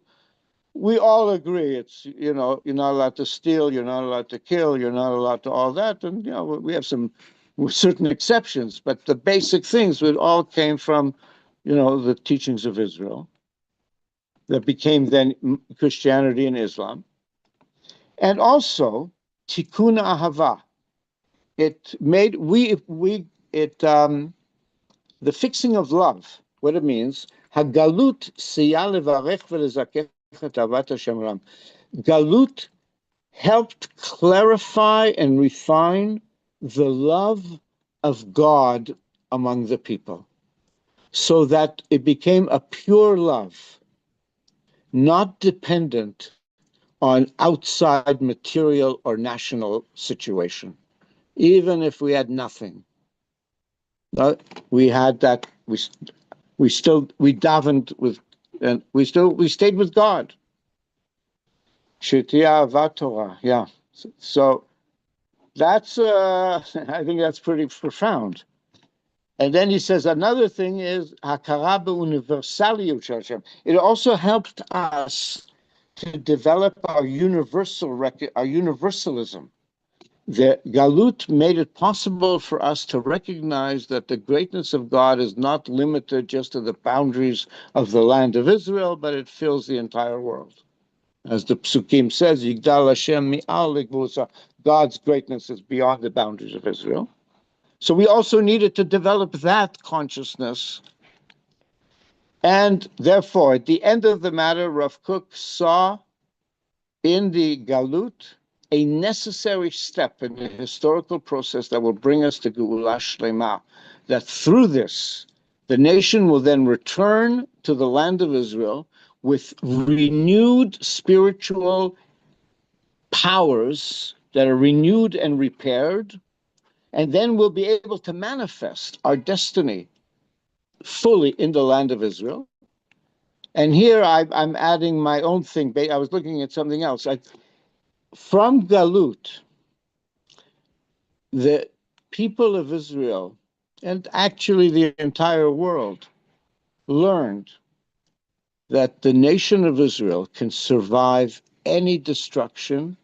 We all agree it's, you're not allowed to steal, you're not allowed to kill, you're not allowed to all that. And, we have some certain exceptions, but the basic things would all came from, the teachings of Israel that became then Christianity and Islam. And also, tikkun ahava. It made, the fixing of love, what it means, hagalut siya levarech velezakech et ahavat Hashem olam. Galut helped clarify and refine the love of God among the people, so that it became a pure love, not dependent on outside material or national situation. Even if we had nothing, we had that. We davened with, and we stayed with God. Shetiya Torah, yeah. So that's, I think that's pretty profound. And then he says another thing is hakara beuniversaliyut shel Hashem. It also helped us to develop our universalism. The Galut made it possible for us to recognize that the greatness of God is not limited just to the boundaries of the land of Israel, but it fills the entire world. As the Psukim says, Yigdal Hashem mi'al ligvusa, God's greatness is beyond the boundaries of Israel. So we also needed to develop that consciousness. And therefore, at the end of the matter, Rav Kook saw in the Galut a necessary step in the historical process that will bring us to Geula Shlema, that through this, the nation will then return to the land of Israel with renewed spiritual powers that are renewed and repaired, and then we'll be able to manifest our destiny fully in the land of Israel. And here I'm adding my own thing. I was looking at something else. From Galut, the people of Israel, and actually the entire world, learned that the nation of Israel can survive any destruction,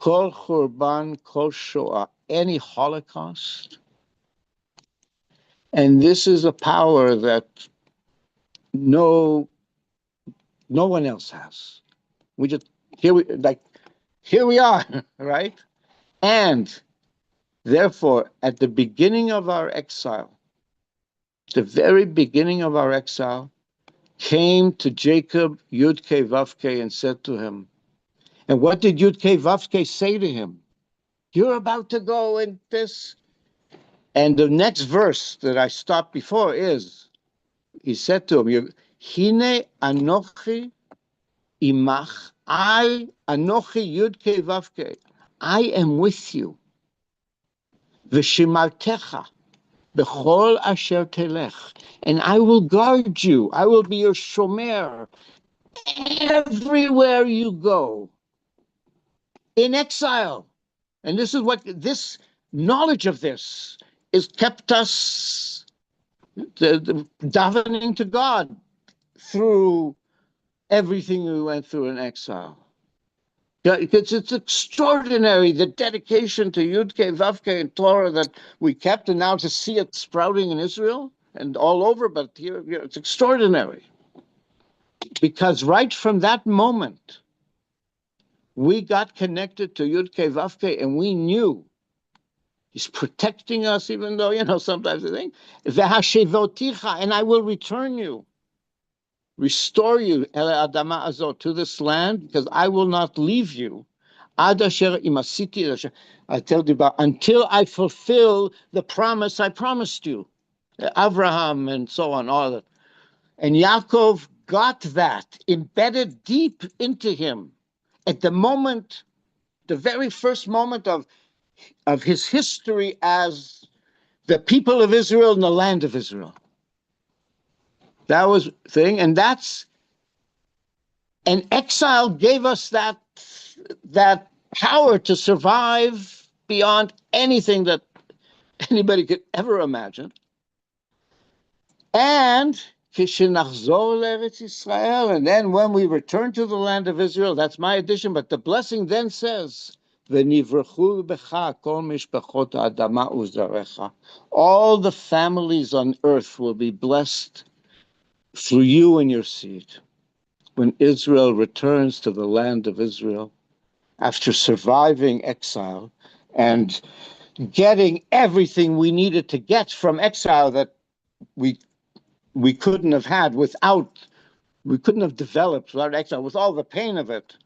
kol churban, kol shoah, any Holocaust. And this is a power that no one else has. Here we are, right? And therefore, at the beginning of our exile, the very beginning of our exile, came to Jacob Yud-Kei Vav-Kei and said to him, and what did Yud-Kei Vav-Kei say to him? You're about to go in this. And the next verse that I stopped before is, he said to him, Hine Anochi Imach, I Anochi Yud-Kei Vav-Kei, I am with you. V'shimartecha b'chol asher telech, and I will guard you. I will be your shomer everywhere you go. In exile. And this is what this knowledge of this is kept us the davening to God through everything we went through in exile. It's extraordinary, the dedication to Yud-Kei, Vav-Kei, and Torah that we kept, and now to see it sprouting in Israel and all over, but here it's extraordinary. Because right from that moment, we got connected to Yud-Kei, Vav-Kei, and we knew he's protecting us, even though, sometimes I think, V'hashevoticha, and I will return you, restore you, Ele Adama Azot, to this land, because I will not leave you. Ad asher imasiti, I tell you about, until I fulfill the promise I promised you. Abraham and so on, all that. And Yaakov got that embedded deep into him at the moment, the very first moment of his history as the people of Israel in the land of Israel. That was the thing, and exile gave us that power to survive beyond anything that anybody could ever imagine. And Kishenachzor l'Eretz Yisrael, and then when we return to the land of Israel, that's my addition, but the blessing then says, V'nivrechu b'cha kol mishpachot ha'adama u'zarecha. All the families on earth will be blessed through you and your seed. When Israel returns to the land of Israel, after surviving exile and getting everything we needed to get from exile that we couldn't have had we couldn't have developed without exile, with all the pain of it.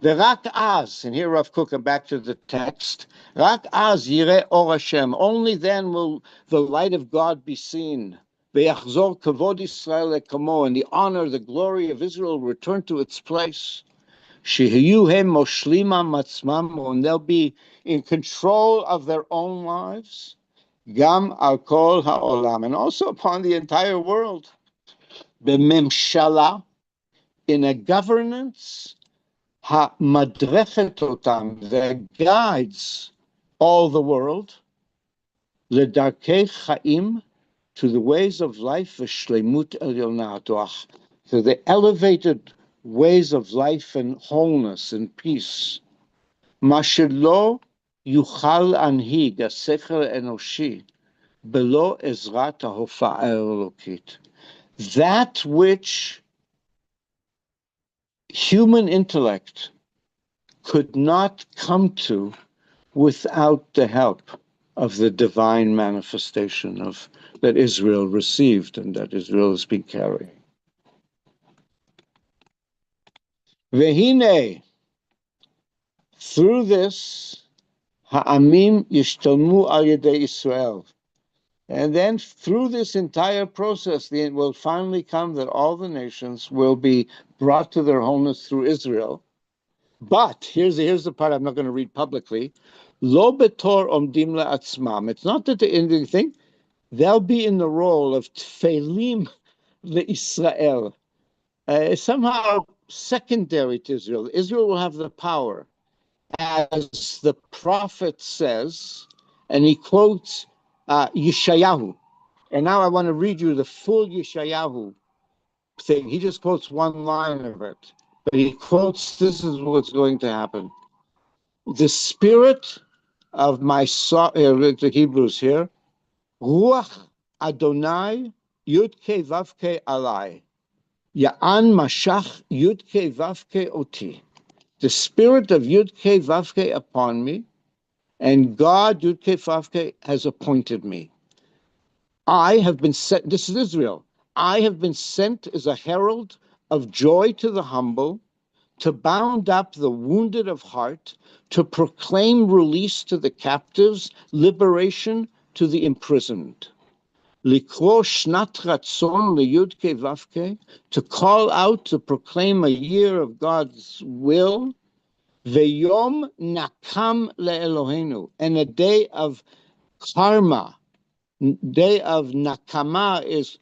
V'rak az, and here Rav Kook, back to the text, rak az yireh or Hashem, only then will the light of God be seen. V'yachzor kavod Yisrael lekamo, and the honor, the glory of Israel return to its place. Shehiyu hem moshlimam matzmam, and they'll be in control of their own lives. Gam al kol ha'olam, and also upon the entire world. B'memshala, in a governance, ha'madrechet otam, that guides all the world, ledarkei chaim, to the ways of life, v'shleimut elyona, to the elevated ways of life and wholeness and peace. Mashelo yuchal anhig hasecher enoshi belo ezrat ha'hofa'ah elokit. That which human intellect could not come to without the help of the divine manifestation of that Israel received and that Israel has been carrying. Vehine, through this, ha'amim yishtalmu al yedei Israel. And then through this entire process, it will finally come that all the nations will be brought to their wholeness through Israel. But here's the part I'm not going to read publicly. Lo betor omdim le'atzmam. It's not that the thing, they'll be in the role of tfelim le'Israel. Somehow secondary to Israel. Israel will have the power. As the prophet says, and he quotes Yeshayahu. And now I want to read you the full Yeshayahu thing. He just quotes one line of it. But he quotes, this is what's going to happen. The spirit of my the Hebrews here, Ruach Adonai Yud-Ke Vav-Ke Alai, Ya'an Mashach Yud-Ke Vav-Ke Oti. The spirit of Yud-Ke Vav-Ke upon me, and God, Yud-Ke Vav-Ke, has appointed me. I have been sent, this is Israel, I have been sent as a herald of joy to the humble, to bound up the wounded of heart, to proclaim release to the captives, liberation to the imprisoned. Likro shnat ratzon leyud-ke vavke, to call out, to proclaim a year of God's will, veyom nakam le'elohenu, and a day of karma. Day of nakama is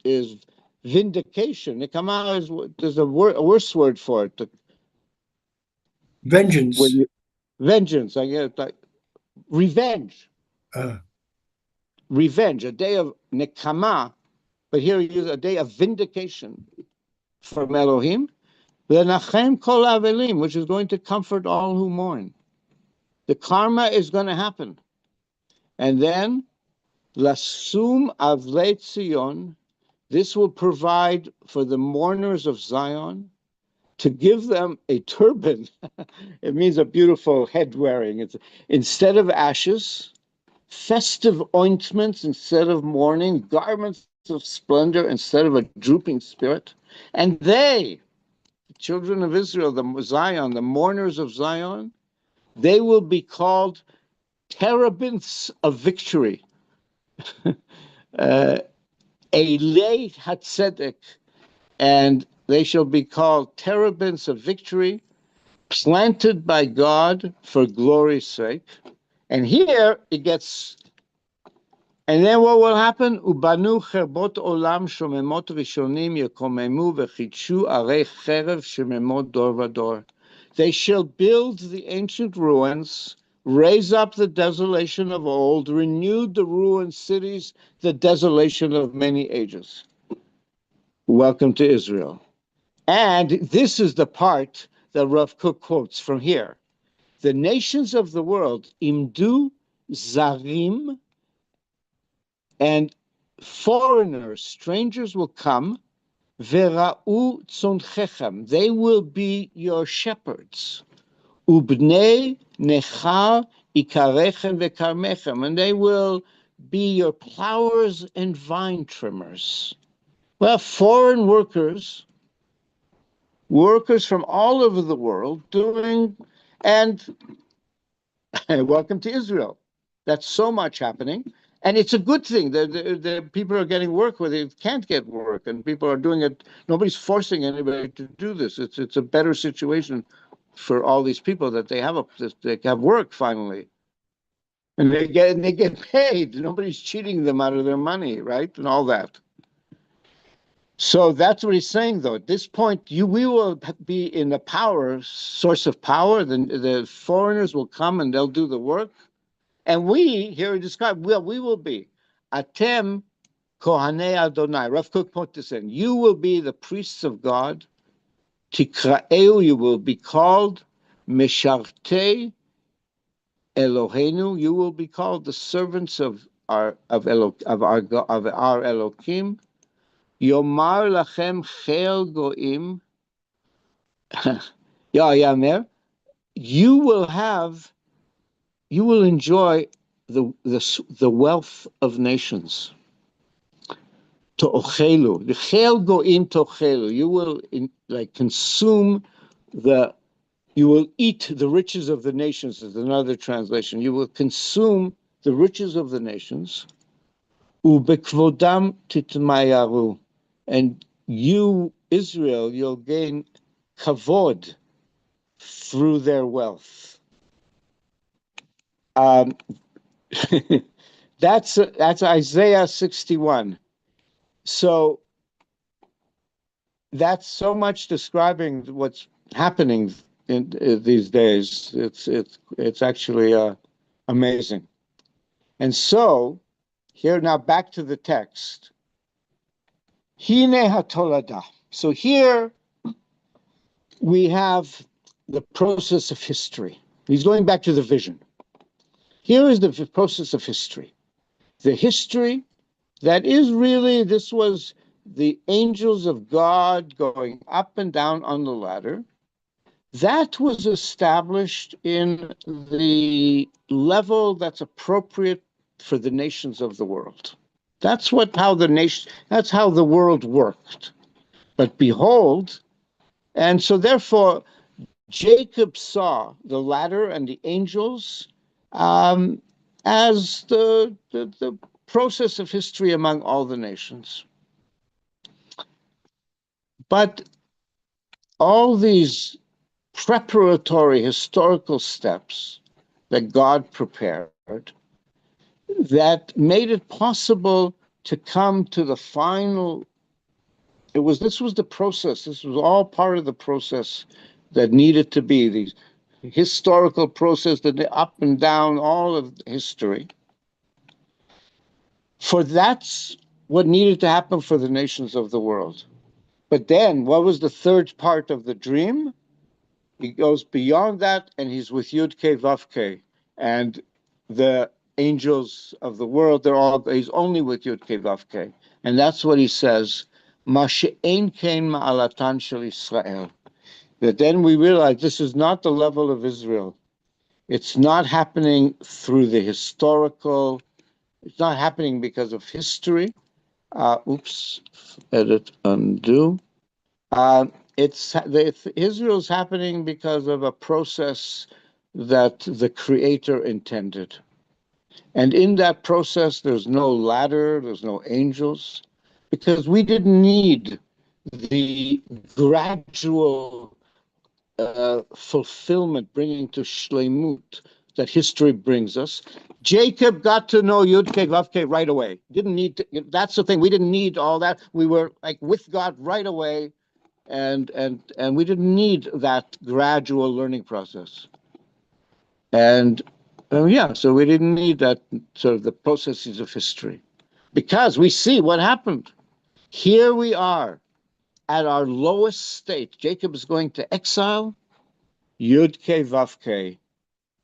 vindication. Nakama is, there's a worse word for it. Vengeance. Vengeance, I get like revenge. Revenge, a day of nekama, but here he uses a day of vindication from Elohim. V'nachem kol avelim, which is going to comfort all who mourn. The karma is going to happen. And then, lasum avlei Tzion, this will provide for the mourners of Zion, to give them a turban. It means a beautiful head wearing. It's instead of ashes, festive ointments instead of mourning, garments of splendor instead of a drooping spirit. And they, the children of Israel, the Zion, the mourners of Zion, they will be called terebinths of victory. Elei Hatzedek, and they shall be called terebinths of victory, planted by God for glory's sake. And here it gets, and then what will happen? Ubanu cherbot olam shomemot rishonim yekomemu v'chidshu arei cherev shememot dor vador. They shall build the ancient ruins, raise up the desolation of old, renew the ruined cities, the desolation of many ages. welcome to Israel. And this is the part that Rav Kook quotes from here. The nations of the world, imdu zarim, and foreigners, strangers will come, vera'u tzonchechem, they will be your shepherds, ubnei nechar ikarechem vekarmechem, and they will be your plowers and vine trimmers. Well, foreign workers from all over the world doing, and welcome to Israel. That's so much happening. And it's a good thing that the people are getting work where they can't get work, and people are doing it. Nobody's forcing anybody to do this. It's a better situation for all these people that they have work finally, and they get paid. Nobody's cheating them out of their money, right, and all that. So that's what he's saying, though. At this point, we will be in the source of power. The foreigners will come and they'll do the work. And we, here he described, we will be. Atem Kohanei Adonai. Rav Kook put this in. You will be the priests of God. Tikra'eu, you will be called. Meshartei Eloheinu, you will be called the servants of our Elokim. Yomar lachem chel goim. Yamer, you will enjoy the wealth of nations. To'ochelu, the chel goim to'ochelu. You will consume you will eat the riches of the nations. Is another translation. You will consume the riches of the nations. Ubekvodam titmayaru. And you, Israel, you'll gain kavod through their wealth. That's Isaiah 61. So that's so much describing what's happening in these days. It's actually amazing. And so here now back to the text. Hine hatolada. So here we have the process of history. He's going back to the vision. Here is the process of history. The history that is really, this was the angels of God going up and down on the ladder. That was established in the level that's appropriate for the nations of the world. That's how the world worked. But behold, and so therefore, Jacob saw the ladder and the angels as the process of history among all the nations. But all these preparatory historical steps that God prepared that made it possible to come to the final. This was the process. This was all part of the process that needed to be, the historical process, that up and down, all of history. For that's what needed to happen for the nations of the world. But then, what was the third part of the dream? He goes beyond that, and he's with Yud-Kei Vav-Kei. And the angels of the world, he's only with Yud-Kei Vav-Kei. And that's what he says, Ma she'ein kein ma'alatan shel Yisrael. That then we realize this is not the level of Israel. It's not happening through the historical, it's not happening because of history. Edit, undo. Israel's happening because of a process that the Creator intended. And in that process, there's no ladder, there's no angels, because we didn't need the gradual fulfillment, bringing to shleimut that history brings us. Jacob got to know Yud-Kei Vav-Kei right away. Didn't need to, that's the thing. We didn't need all that. We were like with God right away, and we didn't need that gradual learning process. And so we didn't need that sort of the processes of history, because we see what happened. Here we are at our lowest state, Jacob is going to exile, Yud-Kei Vav-Kei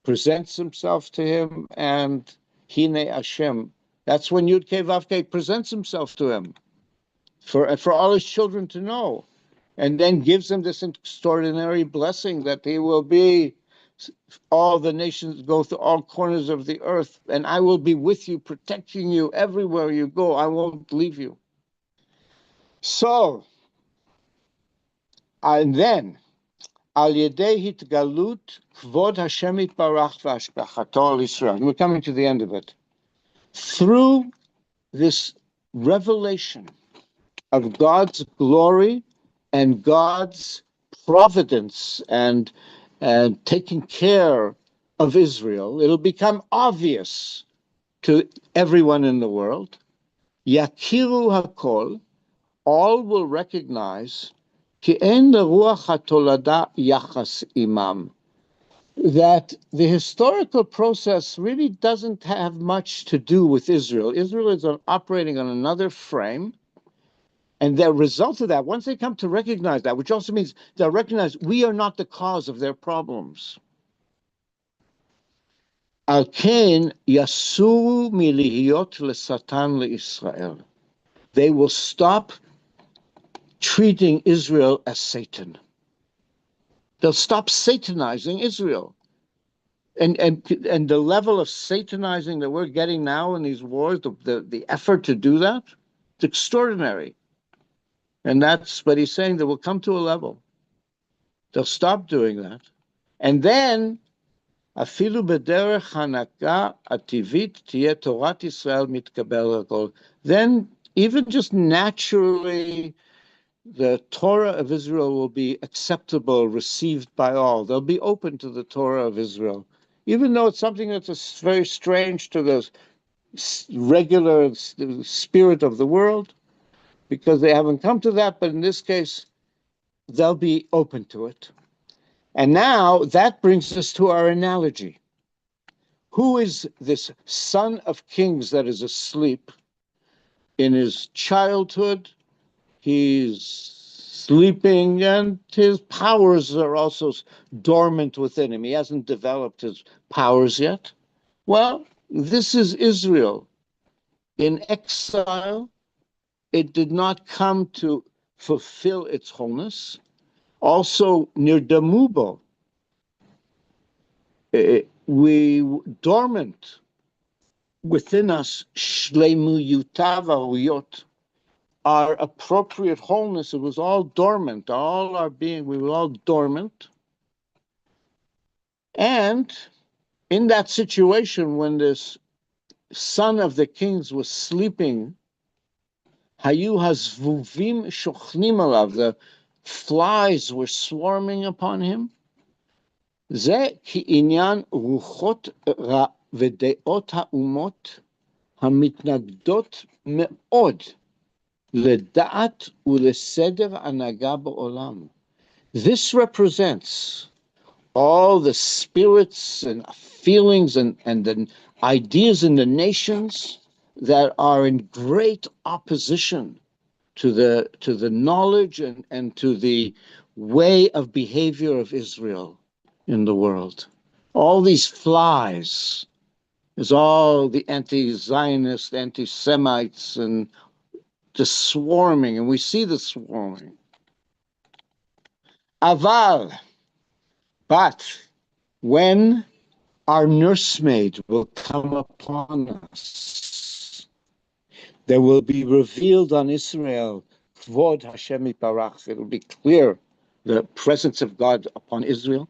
presents himself to him, and Hine Hashem. That's when Yud-Kei Vav-Kei presents himself to him for all his children to know, and then gives him this extraordinary blessing that he will be, all the nations go to all corners of the earth, and I will be with you, protecting you everywhere you go. I won't leave you. So, and then, Al Yedei Hitgalut Kvod Hashem Yitbarach V'Hashgachato Al Yisrael. We're coming to the end of it. Through this revelation of God's glory and God's providence and taking care of Israel, it'll become obvious to everyone in the world. Yakiru Hakol, all will recognize Ki en ruach hatolada yachas imam, that the historical process really doesn't have much to do with Israel. Israel is operating on another frame, and the result of that, once they come to recognize that, which also means they'll recognize we are not the cause of their problems. Al ken yasuru milihiyot lesatan leIsrael. They will stop treating Israel as Satan. They'll stop satanizing Israel. And the level of satanizing that we're getting now in these wars, the effort to do that, it's extraordinary. And that's, but he's saying that we'll come to a level. They'll stop doing that. And then, afilu b'derech hanaka ativit tiyeh Torat Yisrael mitkabel hakol. Then, even just naturally, the Torah of Israel will be acceptable, received by all. They'll be open to the Torah of Israel, even though it's something that's very strange to the regular spirit of the world, because they haven't come to that. But in this case, they'll be open to it. And now that brings us to our analogy. Who is this son of kings that is asleep in his childhood? He's sleeping, and his powers are also dormant within him. He hasn't developed his powers yet. Well, this is Israel. In exile, it did not come to fulfill its wholeness. Also, nirdamubo, we dormant within us, shlemu yutav aruyot, our appropriate wholeness. It was all dormant, all our being, we were all dormant. And in that situation, when this son of the kings was sleeping, hayu hazvuvim shochnim alav, the flies were swarming upon him. Ze ki inyan ruchot ra v'deot ha'umot hamitnagdot me'od לדעת ולסדר הנהגה בעולם. This represents all the spirits and feelings and the ideas in the nations that are in great opposition to the knowledge and to the way of behavior of Israel in the world. All these flies is all the anti-Zionist, anti-Semites, and the swarming, and we see the swarming. Aval, but when our nursemaid will come upon us, there will be revealed on Israel, Kvod Hashem Yitbarach. It will be clear the presence of God upon Israel.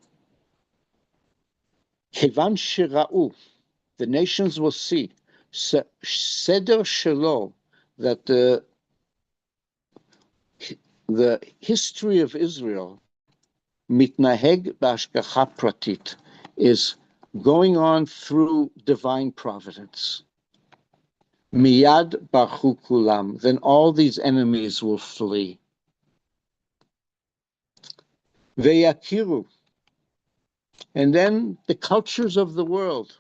Kevan Shira'u, the nations will see, Seder Shelo, that the history of Israel, mitnaheg b'hashgacha pratit, is going on through divine providence. Miyad barchu kulam, then all these enemies will flee. Veyakiru, and then the cultures of the world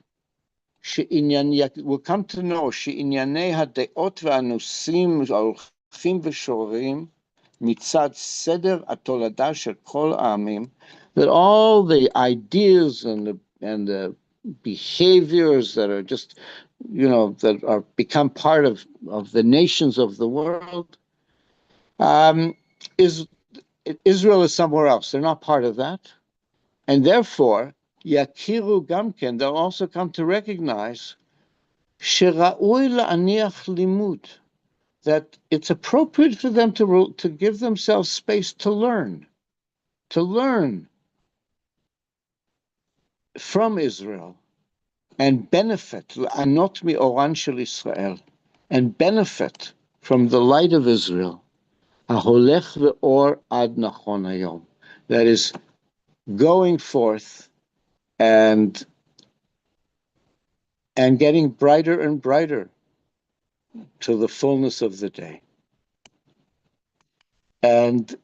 will come to know she'inyanei hadeot v'anusim alchim v'shorim mitzad seder atolada shel kol ha'amim, that all the ideas and the behaviors that are just, that are become part of the nations of the world, Israel is somewhere else. They're not part of that. And therefore, yakiru gamken, they'll also come to recognize shera'ui la'aniach limud, that it's appropriate for them to give themselves space to learn from Israel and benefit, anot mi'oran shel Israel, and benefit from the light of Israel, haholech ve'or ad nachon hayom, that is going forth and getting brighter and brighter to the fullness of the day. And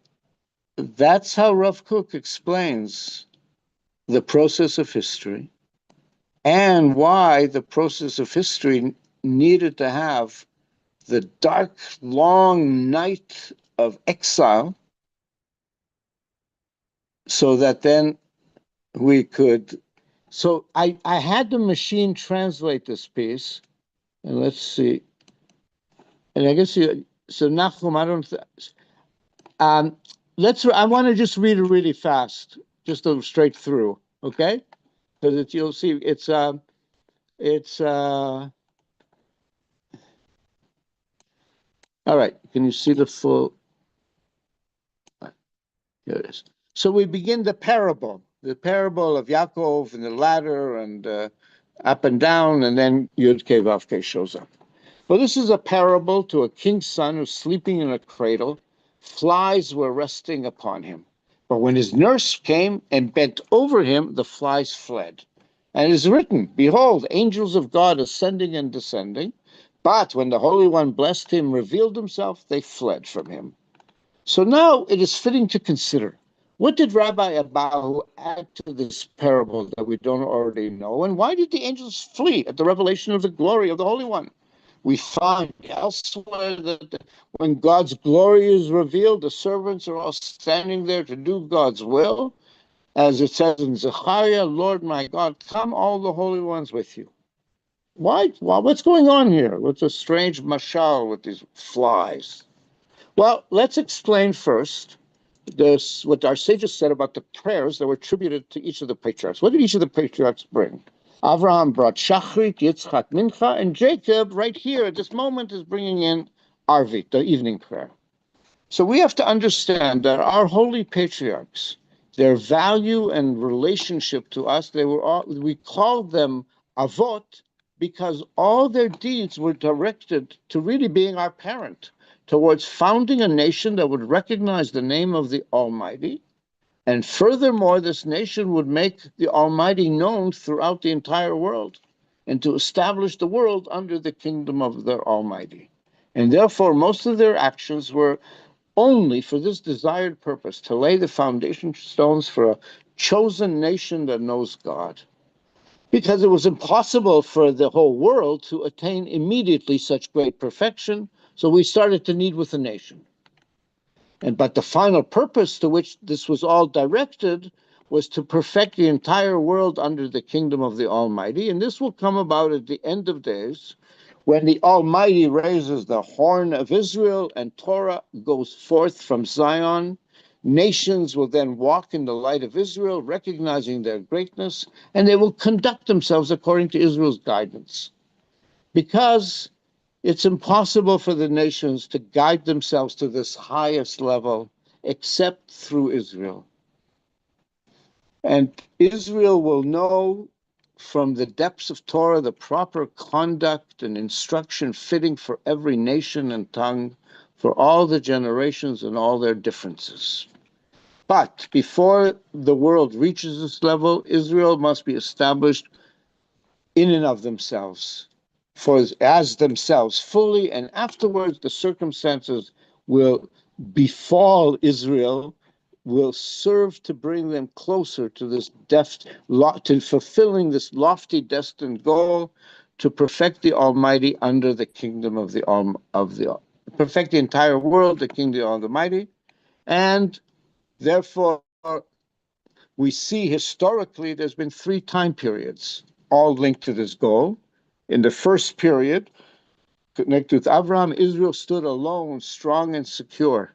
that's how Rav Kook explains the process of history, and why the process of history needed to have the dark, long night of exile, so that then we could. So I had the machine translate this piece, and let's see. And I guess so Nachum, I don't. I want to just read it really fast, just straight through, okay? Because you'll see it's all right. Can you see the full? Here it is. So we begin the parable of Yaakov and the ladder, and up and down, and then Yud Kei Vav Kei shows up. Well, this is a parable to a king's son who's sleeping in a cradle. Flies were resting upon him. But when his nurse came and bent over him, the flies fled. And it is written, behold, angels of God ascending and descending. But when the Holy One blessed him, revealed himself, they fled from him. So now it is fitting to consider, what did Rabbi Abahu add to this parable that we don't already know? And why did the angels flee at the revelation of the glory of the Holy One? We find elsewhere that when God's glory is revealed, the servants are all standing there to do God's will. As it says in Zechariah, Lord my God, come all the holy ones with you. Why? Well, what's going on here? What's a strange mashal with these flies? Well, let's explain first what our sages said about the prayers that were attributed to each of the patriarchs. What did each of the patriarchs bring? Avraham brought Shachrit, Yitzchak, Mincha, and Jacob, right here at this moment, is bringing in Arvit, the evening prayer. So we have to understand that our holy patriarchs, their value and relationship to us, we called them Avot because all their deeds were directed to really being our parent, towards founding a nation that would recognize the name of the Almighty. And furthermore, this nation would make the Almighty known throughout the entire world, and to establish the world under the kingdom of the Almighty. And therefore, most of their actions were only for this desired purpose, to lay the foundation stones for a chosen nation that knows God. Because it was impossible for the whole world to attain immediately such great perfection, so we started to need with a nation. But the final purpose to which this was all directed was to perfect the entire world under the kingdom of the Almighty. And this will come about at the end of days, when the Almighty raises the horn of Israel and Torah goes forth from Zion. Nations will then walk in the light of Israel, recognizing their greatness, and they will conduct themselves according to Israel's guidance. Because it's impossible for the nations to guide themselves to this highest level except through Israel. And Israel will know from the depths of Torah the proper conduct and instruction fitting for every nation and tongue, for all the generations and all their differences. But before the world reaches this level, Israel must be established in and of themselves, as themselves fully, and afterwards the circumstances will befall Israel, will serve to bring them closer to this to fulfilling this lofty destined goal, to perfect the Almighty under the kingdom of perfect the entire world, the kingdom of the Almighty, And therefore, we see historically there's been 3 time periods, all linked to this goal. In the first period, connected with Abraham, Israel stood alone, strong and secure.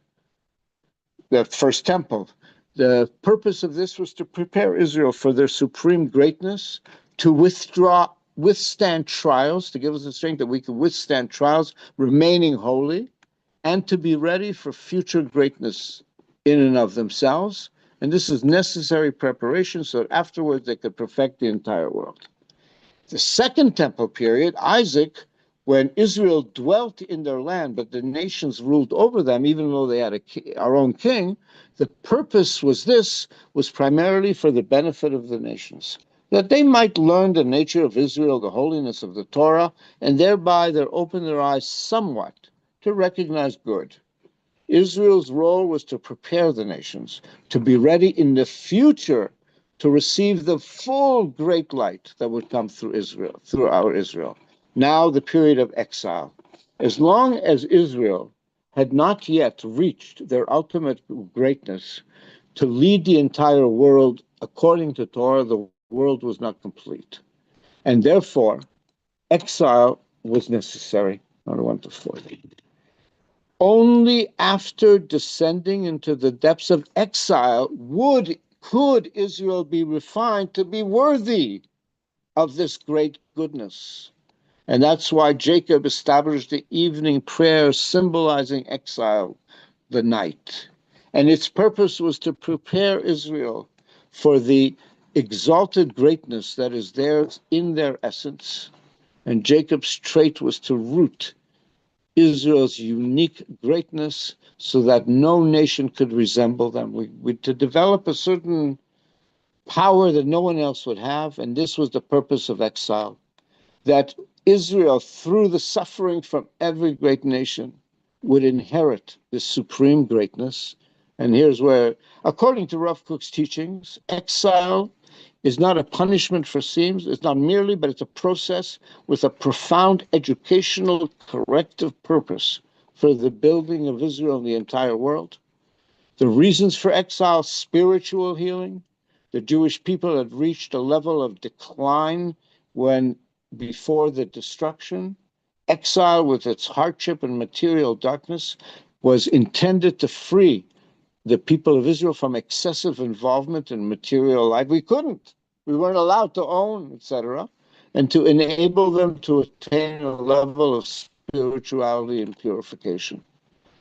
The first temple. The purpose of this was to prepare Israel for their supreme greatness, to withstand trials, to give us the strength that we can withstand trials, remaining holy, and to be ready for future greatness in and of themselves. And this is necessary preparation so that afterwards they could perfect the entire world. The second temple period, Isaac, when Israel dwelt in their land, but the nations ruled over them, even though they had our own king, the purpose was primarily for the benefit of the nations, that they might learn the nature of Israel, the holiness of the Torah, and thereby open their eyes somewhat to recognize good. Israel's role was to prepare the nations, to be ready in the future to receive the full great light that would come through Israel, through our Israel. Now the period of exile. As long as Israel had not yet reached their ultimate greatness to lead the entire world according to Torah, the world was not complete. And therefore, exile was necessary. Not 1 to 40. Only after descending into the depths of exile could Israel be refined to be worthy of this great goodness. And that's why Jacob established the evening prayer symbolizing exile, the night. And its purpose was to prepare Israel for the exalted greatness that is theirs in their essence. And Jacob's trait was to root Israel's unique greatness so that no nation could resemble them. To develop a certain power that no one else would have, and this was the purpose of exile, that Israel, through the suffering from every great nation, would inherit this supreme greatness. And here's where, according to Rav Kook's teachings, exile is not a punishment for sins. It's not merely, but it's a process with a profound educational corrective purpose for the building of Israel and the entire world. The reasons for exile: spiritual healing. The Jewish people had reached a level of decline before the destruction. Exile, with its hardship and material darkness, was intended to free the people of Israel from excessive involvement in material life. We weren't allowed to own, etc., and to enable them to attain a level of spirituality and purification.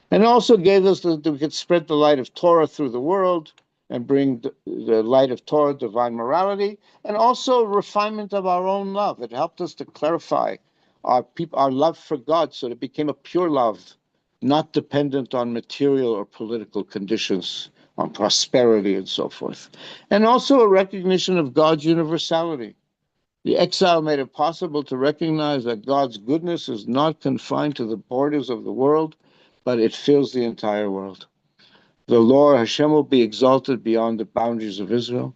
And it also gave us that we could spread the light of Torah through the world and bring the light of Torah, divine morality, and also refinement of our own love. It helped us to clarify our love for God, so it became a pure love, not dependent on material or political conditions, on prosperity and so forth. And also a recognition of God's universality. The exile made it possible to recognize that God's goodness is not confined to the borders of the world, but it fills the entire world. The Lord Hashem will be exalted beyond the boundaries of Israel.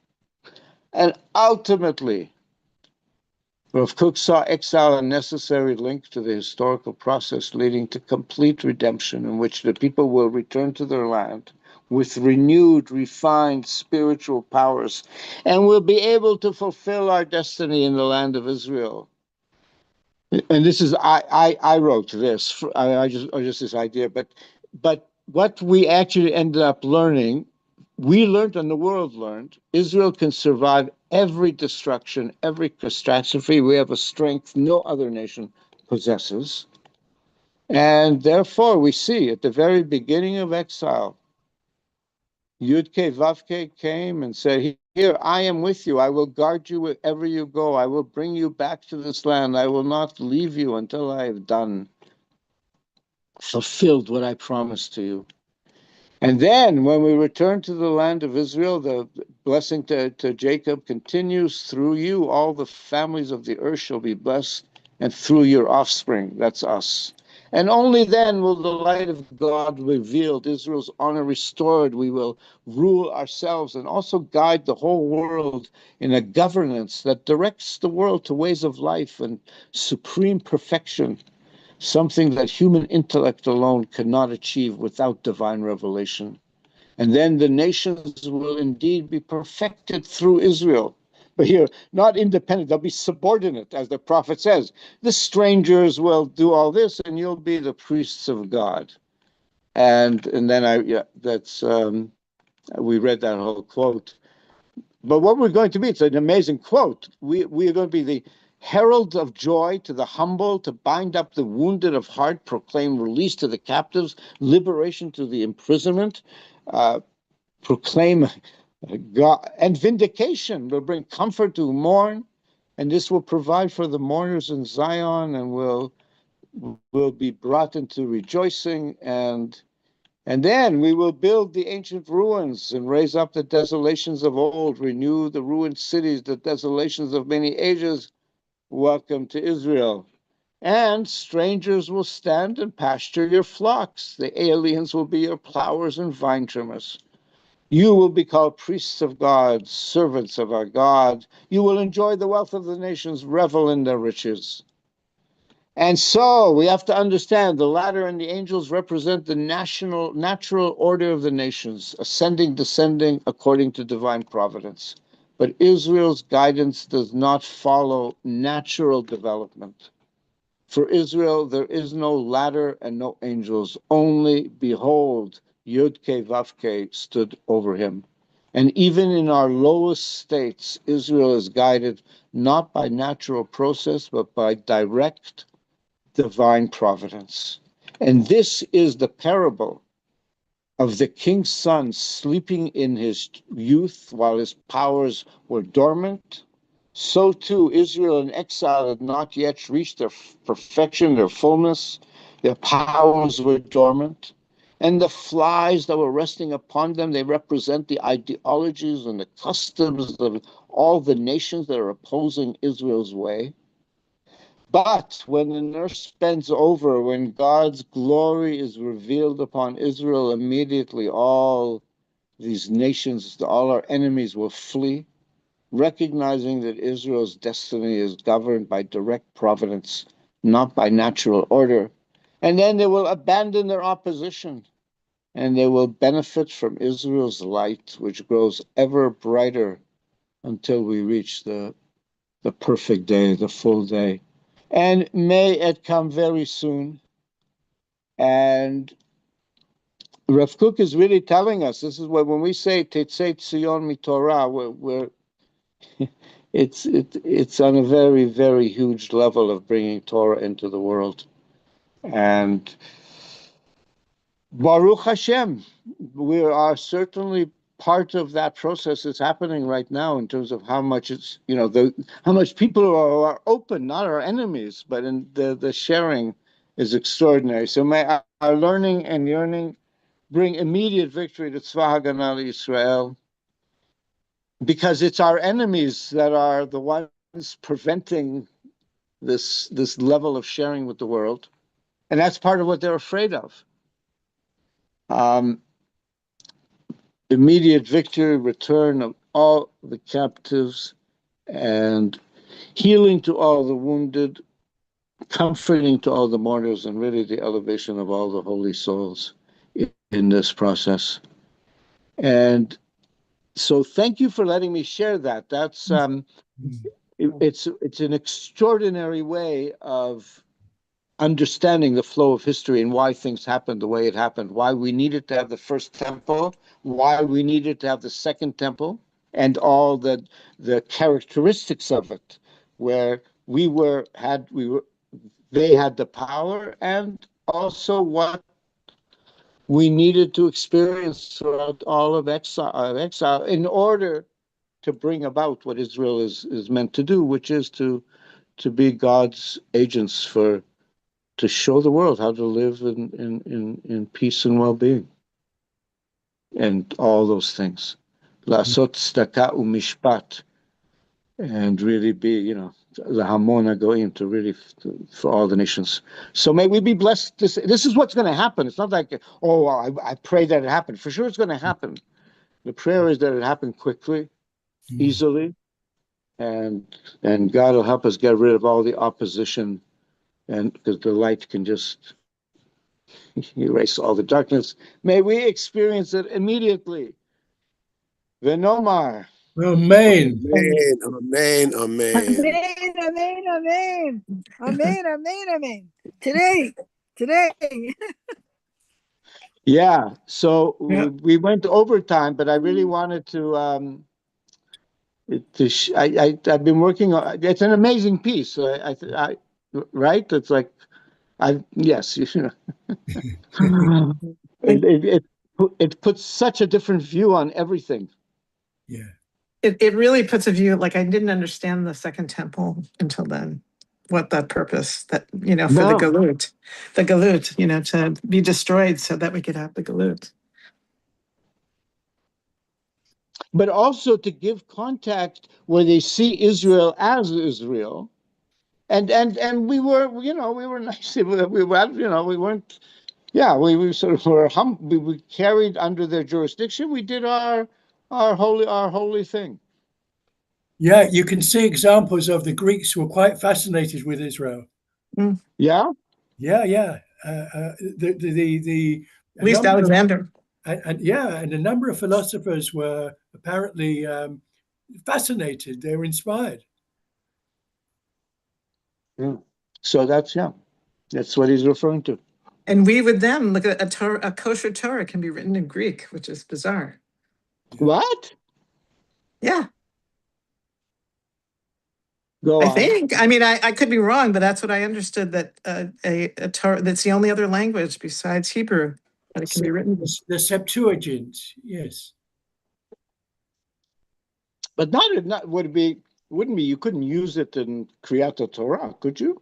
And ultimately, Rav Kook saw exile a necessary link to the historical process leading to complete redemption, in which the people will return to their land with renewed, refined spiritual powers, and will be able to fulfill our destiny in the land of Israel. And this is I wrote this. I just this idea, but what we actually ended up learning, we learned and the world learned, Israel can survive every destruction, every catastrophe. We have a strength no other nation possesses. And therefore, we see at the very beginning of exile, Yud-Ke Vav-Ke came and said, "Here, I am with you. I will guard you wherever you go. I will bring you back to this land. I will not leave you until I have fulfilled what I promised to you." And then when we return to the land of Israel, the blessing to Jacob continues. Through you, all the families of the earth shall be blessed, and through your offspring, that's us. And only then will the light of God revealed, Israel's honor restored. We will rule ourselves and also guide the whole world in a governance that directs the world to ways of life and supreme perfection, something that human intellect alone cannot achieve without divine revelation. And then the nations will indeed be perfected through Israel. But here, not independent, they'll be subordinate, as the prophet says. The strangers will do all this, and you'll be the priests of God. And then we read that whole quote. But what we're going to be, it's an amazing quote. We are going to be the heralds of joy to the humble, to bind up the wounded of heart, proclaim release to the captives, liberation to the imprisonment, proclaim God and vindication. Will bring comfort to who mourn, and this will provide for the mourners in Zion, and will be brought into rejoicing. And then we will build the ancient ruins and raise up the desolations of old, renew the ruined cities, the desolations of many ages. Welcome to Israel. And strangers will stand and pasture your flocks. The aliens will be your plowers and vine trimmers. You will be called priests of God, servants of our God. You will enjoy the wealth of the nations, revel in their riches. And so we have to understand the ladder and the angels represent the natural order of the nations, ascending, descending according to divine providence. But Israel's guidance does not follow natural development. For Israel, there is no ladder and no angels. Only, behold, Yud-Ke Vav-Ke stood over him. And even in our lowest states, Israel is guided not by natural process, but by direct divine providence. And this is the parable of the king's son sleeping in his youth while his powers were dormant. So too, Israel in exile had not yet reached their perfection, their fullness. Their powers were dormant. And the flies that were resting upon them, they represent the ideologies and the customs of all the nations that are opposing Israel's way. But when the nurse bends over, when God's glory is revealed upon Israel, immediately all these nations, all our enemies will flee, recognizing that Israel's destiny is governed by direct providence, not by natural order. And then they will abandon their opposition, and they will benefit from Israel's light, which grows ever brighter until we reach the perfect day, the full day. And may it come very soon. And Rav Kook is really telling us, this is what, when we say Tetzei Tzion MiTorah, it's on a very, very huge level of bringing Torah into the world. And Baruch Hashem, we are certainly part of that process. It's happening right now in terms of how much it's, how much people are open, not our enemies, but in the sharing is extraordinary. So may our learning and yearning bring immediate victory to Tzva Haganah Yisrael, because it's our enemies that are the ones preventing this level of sharing with the world. And that's part of what they're afraid of. Immediate victory, return of all the captives, and healing to all the wounded, comforting to all the mourners, and really the elevation of all the holy souls in this process. And so thank you for letting me share that. That's it's an extraordinary way of understanding the flow of history and why things happened the way it happened, why we needed to have the first temple, why we needed to have the second temple, and all the characteristics of it, where they had the power, and also what we needed to experience throughout all of exile in order to bring about what Israel is meant to do, which is to be God's agents to show the world how to live in peace and well-being, and all those things. Lasot tzedakah u'mishpat, and really be, lahamon hagoyim, to really for all the nations. So may we be blessed. This is what's going to happen. It's not like, I pray that it happened. For sure, it's going to happen. The prayer is that it happen quickly, easily, and God will help us get rid of all the opposition, and because the light can just, erase all the darkness. May we experience it immediately. Venomar. Amen. Amen. Amen. Amen. Amen, amen, amen. Amen, amen, amen. Today. Yeah, so Yeah. we went overtime, but I really wanted to I've been working on. It's an amazing piece. I right. It's like yes, it puts such a different view on everything. Yeah. It really puts a view, like I didn't understand the second temple until then. What that purpose, that, for the galut, to be destroyed so that we could have the galut. But also to give contact where they see Israel as Israel, and we were, we were nice. We weren't. Yeah, we sort of were we carried under their jurisdiction. We did our holy thing. Yeah, you can see examples of the Greeks who were quite fascinated with Israel. Mm. Yeah. Yeah. At least Alexander. And a number of philosophers were apparently fascinated. They were inspired. Yeah. So that's what he's referring to. And we with them, look at a kosher Torah can be written in Greek, which is bizarre. What? Yeah. Go on. I think. I mean, I could be wrong, but that's what I understood, that a Torah, that's the only other language besides Hebrew that it can be written. The Septuagint, yes. But wouldn't be. You couldn't use it in Kriyat Torah, could you?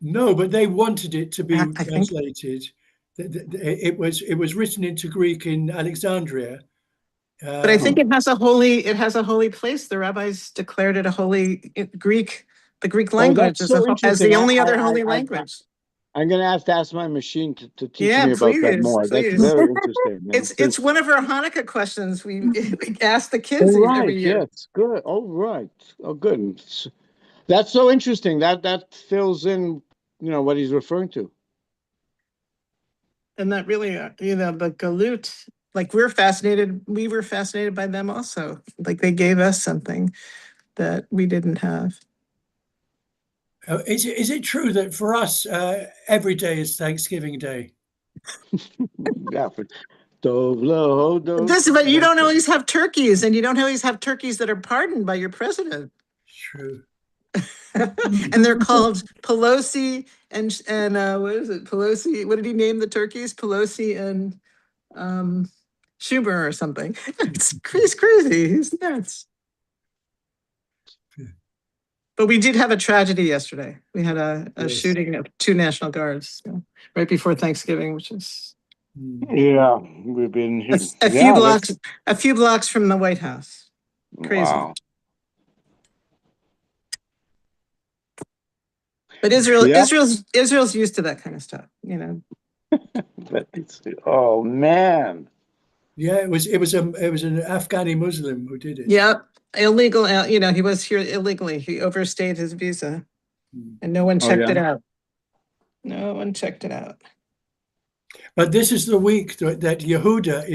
No, but they wanted it to be translated. It was written into Greek in Alexandria. But I think it has a holy place. The rabbis declared it a holy Greek, the Greek language as the only other holy language. I'm going to have to ask my machine to teach me about that more. Please. That's very interesting. It's one of our Hanukkah questions we ask the kids every year. Yes, good. Oh, right. Oh, good. That's so interesting. That fills in, what he's referring to. And that really, the galut, like we were fascinated by them also. Like they gave us something that we didn't have. Is it true that for us, every day is Thanksgiving Day? Yeah. But you don't always have turkeys, and you don't always have turkeys that are pardoned by your president. True. And they're called Pelosi and what is it? Pelosi. What did he name the turkeys? Pelosi and Schumer or something. He's crazy. He's nuts. But we did have a tragedy yesterday. We had a shooting of 2 National Guards right before Thanksgiving, which is we've been here a few blocks from the White House. Crazy. Wow. But Israel's used to that kind of stuff, Oh man. Yeah, it was an Afghani Muslim who did it. Yep. Illegal, he was here illegally. He overstayed his visa, and no one checked it out. No one checked it out. But this is the week that Yehuda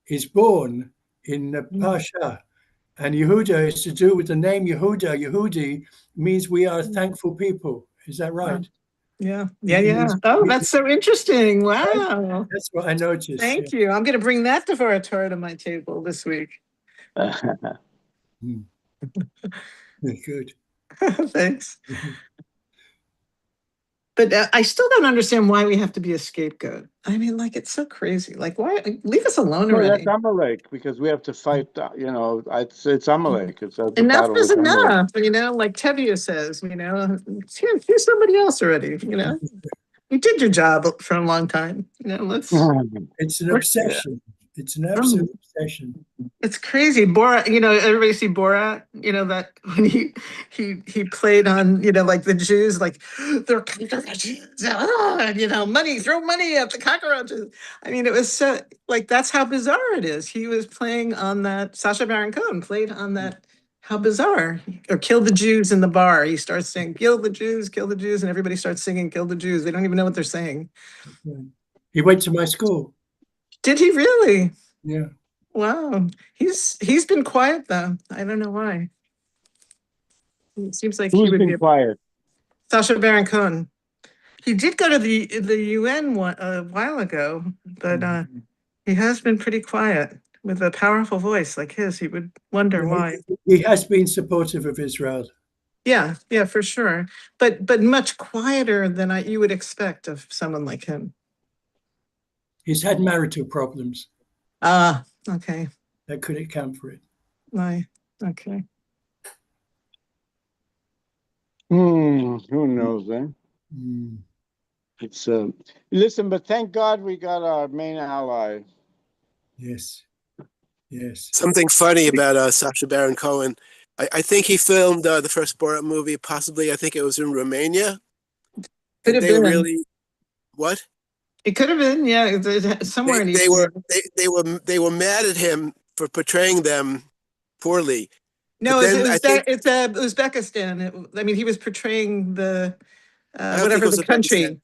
is born in the Parsha, and Yehuda is to do with the name Yehuda. Yehudi means we are thankful people. Is that right? Yeah. Oh, that's so interesting. Wow. That's what I noticed. Thank you. I'm going to bring that Torah to my table this week. Good. Thanks. But I still don't understand why we have to be a scapegoat. I mean, it's so crazy. Why? Leave us alone already. That's Amalek, because we have to fight. It's Amalek. Enough is enough. Like Tevye says. Here's somebody else already. You did your job for a long time. Let's. It's an obsession. It's an absolute obsession. It's crazy. Borat, everybody see Borat, that when he played on, the Jews, they're cockroaches, money, throw money at the cockroaches. I mean, it was so, that's how bizarre it is. He was playing on that, Sacha Baron Cohen played on that How bizarre. Or kill the Jews in the bar. He starts saying, kill the Jews, and everybody starts singing, kill the Jews. They don't even know what they're saying. He went to my school. Did he really? Yeah. Wow. He's been quiet though. I don't know why. It seems like he Who's would been be quiet? Sacha Baron Cohen. He did go to the UN a while ago, but he has been pretty quiet. With a powerful voice like his, he would wonder why. He has been supportive of Israel. Yeah, for sure. But much quieter than you would expect of someone like him. He's had marital problems. Ah, okay. That could account for it. Okay. Who knows then? It's listen, but thank God we got our main ally. Yes. Something funny about Sacha Baron Cohen. I think he filmed the first Borat movie. Possibly, I think it was in Romania. Could have they been. really what? It could have been, yeah, somewhere in They Eastern. they were mad at him for portraying them poorly. No, But then it's Uzbekistan. I mean, he was portraying the whatever the country,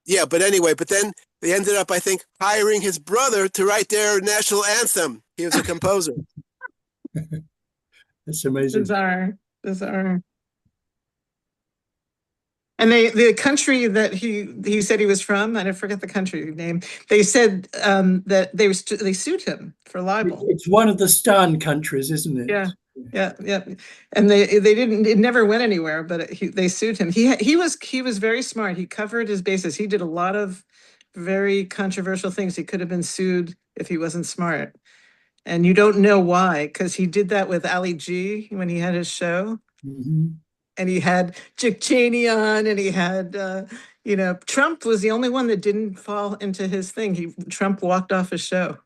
Yeah, but anyway, but then they ended up, I think, hiring his brother to write their national anthem. He was a composer. That's amazing. Bizarre. And the country that he said he was from, I forget the country name. They said that they sued him for libel. It's one of the Stan countries, isn't it? Yeah. And they didn't. It never went anywhere. But they sued him. He was very smart. He covered his bases. He did a lot of very controversial things. He could have been sued if he wasn't smart. And you don't know why, because he did that with Ali G when he had his show. And he had Dick Cheney on, and he had, Trump was the only one that didn't fall into his thing. Trump walked off his show.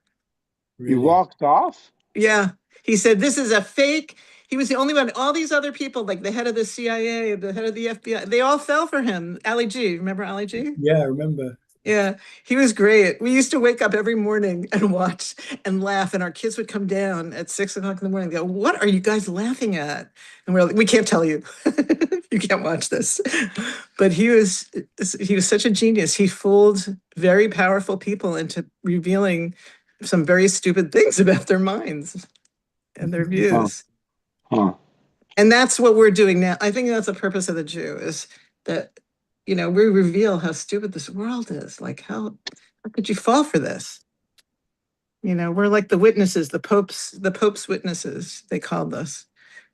Really? He walked off? Yeah. He said, this is a fake. He was the only one. All these other people, like the head of the CIA, the head of the FBI, they all fell for him. Ali G. Remember Ali G? Yeah, I remember. Yeah, he was great. We used to wake up every morning and watch and laugh, and our kids would come down at 6 o'clock in the morning and go, what are you guys laughing at? And we're like, we can't tell you. You can't watch this. But he was such a genius. He fooled very powerful people into revealing some very stupid things about their minds and their views. And that's what we're doing now. I think that's the purpose of the Jew, is that we reveal how stupid this world is. Like, how could you fall for this? We're like the witnesses, the Pope's witnesses, they called us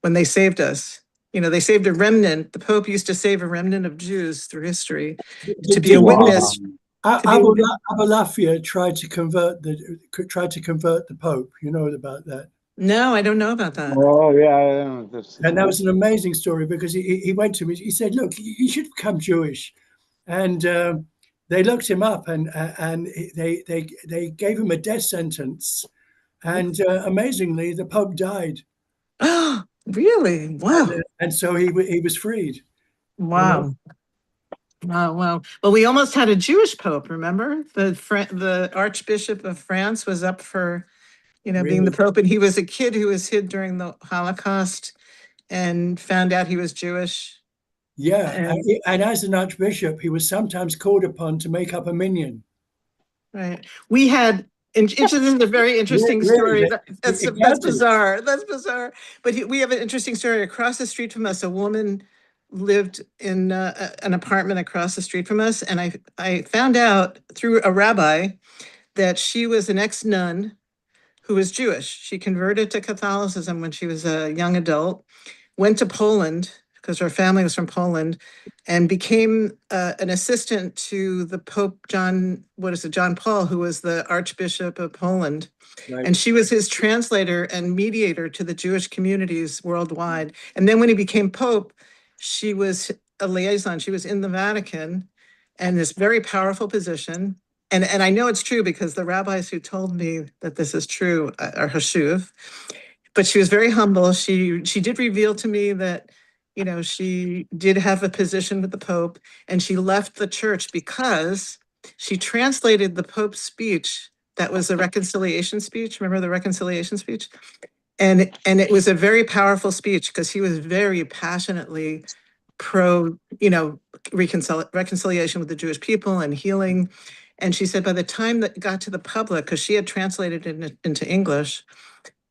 when they saved us. They saved a remnant. The Pope used to save a remnant of Jews through history to be a witness. Abulafia tried to convert the Pope. You know about that? No, I don't know about that. Oh, yeah. And that was an amazing story, because he went to me. He said, look, you should become Jewish. And they looked him up, and they gave him a death sentence. And amazingly, the Pope died. Oh, really? Wow. And so he was freed. Wow. Wow. Well, we almost had a Jewish Pope, remember? The Archbishop of France was up for being the Pope, and he was a kid who was hid during the Holocaust and found out he was Jewish. Yeah, and as an archbishop, he was sometimes called upon to make up a minyan. Right. We had, this is a very interesting story. That's bizarre. That's bizarre. But we have an interesting story. Across the street from us, a woman lived in an apartment across the street from us, and I found out through a rabbi that she was an ex-nun who was Jewish. She converted to Catholicism when she was a young adult, went to Poland because her family was from Poland, and became an assistant to the Pope John Paul, who was the Archbishop of Poland. Right. And she was his translator and mediator to the Jewish communities worldwide. And then when he became Pope, she was a liaison. She was in the Vatican, and this very powerful position. And I know it's true because the rabbis who told me that this is true are Hashuv. But she was very humble. She did reveal to me that, she did have a position with the Pope, and she left the church because she translated the Pope's speech. That was the reconciliation speech. Remember the reconciliation speech? And it was a very powerful speech because he was very passionately pro, reconciliation with the Jewish people and healing. And she said by the time that got to the public, because she had translated it into English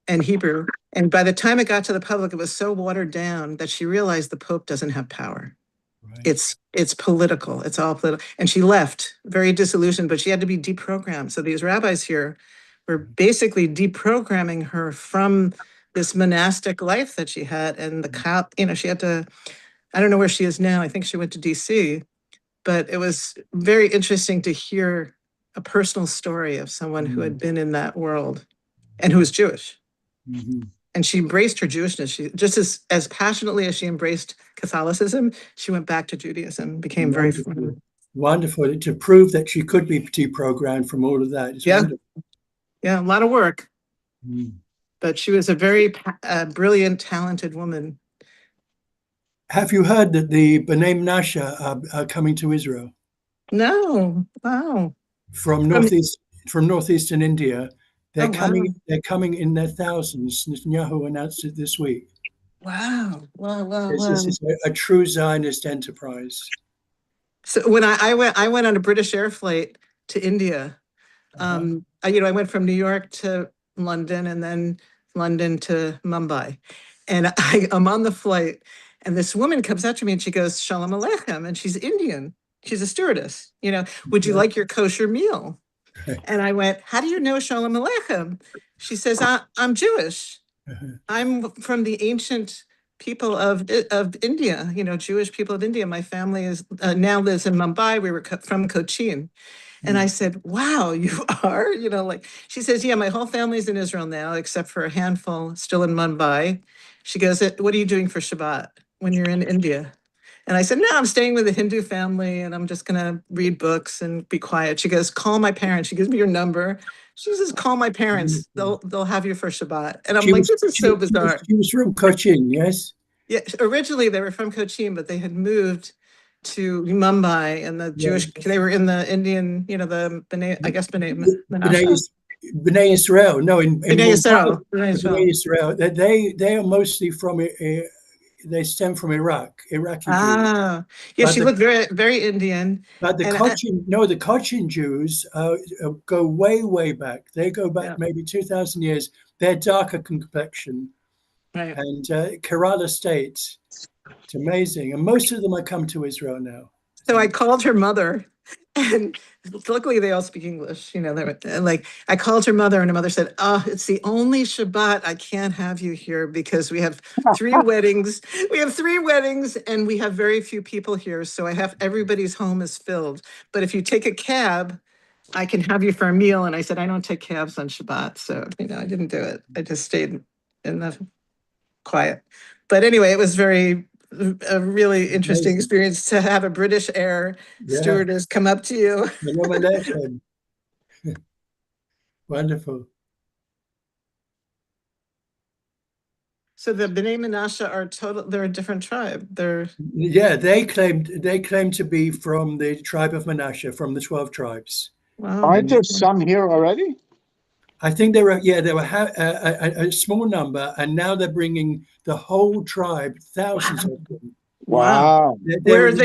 and Hebrew, and by the time it got to the public, it was so watered down that she realized the Pope doesn't have power. Right. It's political. It's all political. And she left very disillusioned, but she had to be deprogrammed. So these rabbis here were basically deprogramming her from this monastic life that she had. And she had to, I don't know where she is now. I think she went to DC, but it was very interesting to hear a personal story of someone who had been in that world and who was Jewish. Mm-hmm. And she embraced her Jewishness. She just as passionately as she embraced Catholicism, she went back to Judaism, became very wonderful to prove that she could be deprogrammed from all of that. It's wonderful. Yeah, a lot of work. But she was a very brilliant, talented woman. Have you heard that the B'nai Menashe are coming to Israel? No. Wow. From northeastern India. They're coming in their thousands. Netanyahu announced it this week. Wow. This is a true Zionist enterprise. So when I went on a British air flight to India. I went from New York to London and then London to Mumbai. And I'm on the flight and this woman comes up to me and she goes, Shalom Aleichem. And she's Indian. She's a stewardess. Would you like your kosher meal? And I went, how do you know Shalom Aleichem? She says, I'm Jewish. I'm from the ancient people of India, Jewish people of India. My family is now lives in Mumbai. We were from Cochin. And I said, wow, you are? She says, yeah, my whole family's in Israel now, except for a handful still in Mumbai. She goes, what are you doing for Shabbat when you're in India? And I said, no, I'm staying with a Hindu family and I'm just going to read books and be quiet. She goes, call my parents. She gives me your number. She says, call my parents. They'll have you for Shabbat. And I'm like, this is so bizarre. She was from Cochin, yes? Yeah, originally they were from Cochin, but they had moved to Mumbai and the Jewish, they were in the Indian, the B'nai Menashe. B'nai Israel, no, in B'nai Israel. They are mostly from they stem from Iraqi Jews. Yeah, she looked very, very Indian. But the Cochin Jews go way, way back. They go back maybe 2,000 years. They're darker complexion. Right. And Kerala State. It's amazing. And most of them are come to Israel now. So I called her mother. And luckily they all speak English, I called her mother and her mother said, it's the only Shabbat I can't have you here because we have 3 weddings. We have 3 weddings and we have very few people here. So everybody's home is filled. But if you take a cab, I can have you for a meal. And I said, I don't take cabs on Shabbat. So, I didn't do it. I just stayed in the quiet. But anyway, it was a really interesting experience to have a British air stewardess come up to you. Wonderful. So the B'nai Menashe they're a different tribe. They claim to be from the tribe of Menashe, from the 12 tribes. Wow. Aren't there some here already? I think there were a small number, and now they're bringing the whole tribe, thousands of them. Wow. They're in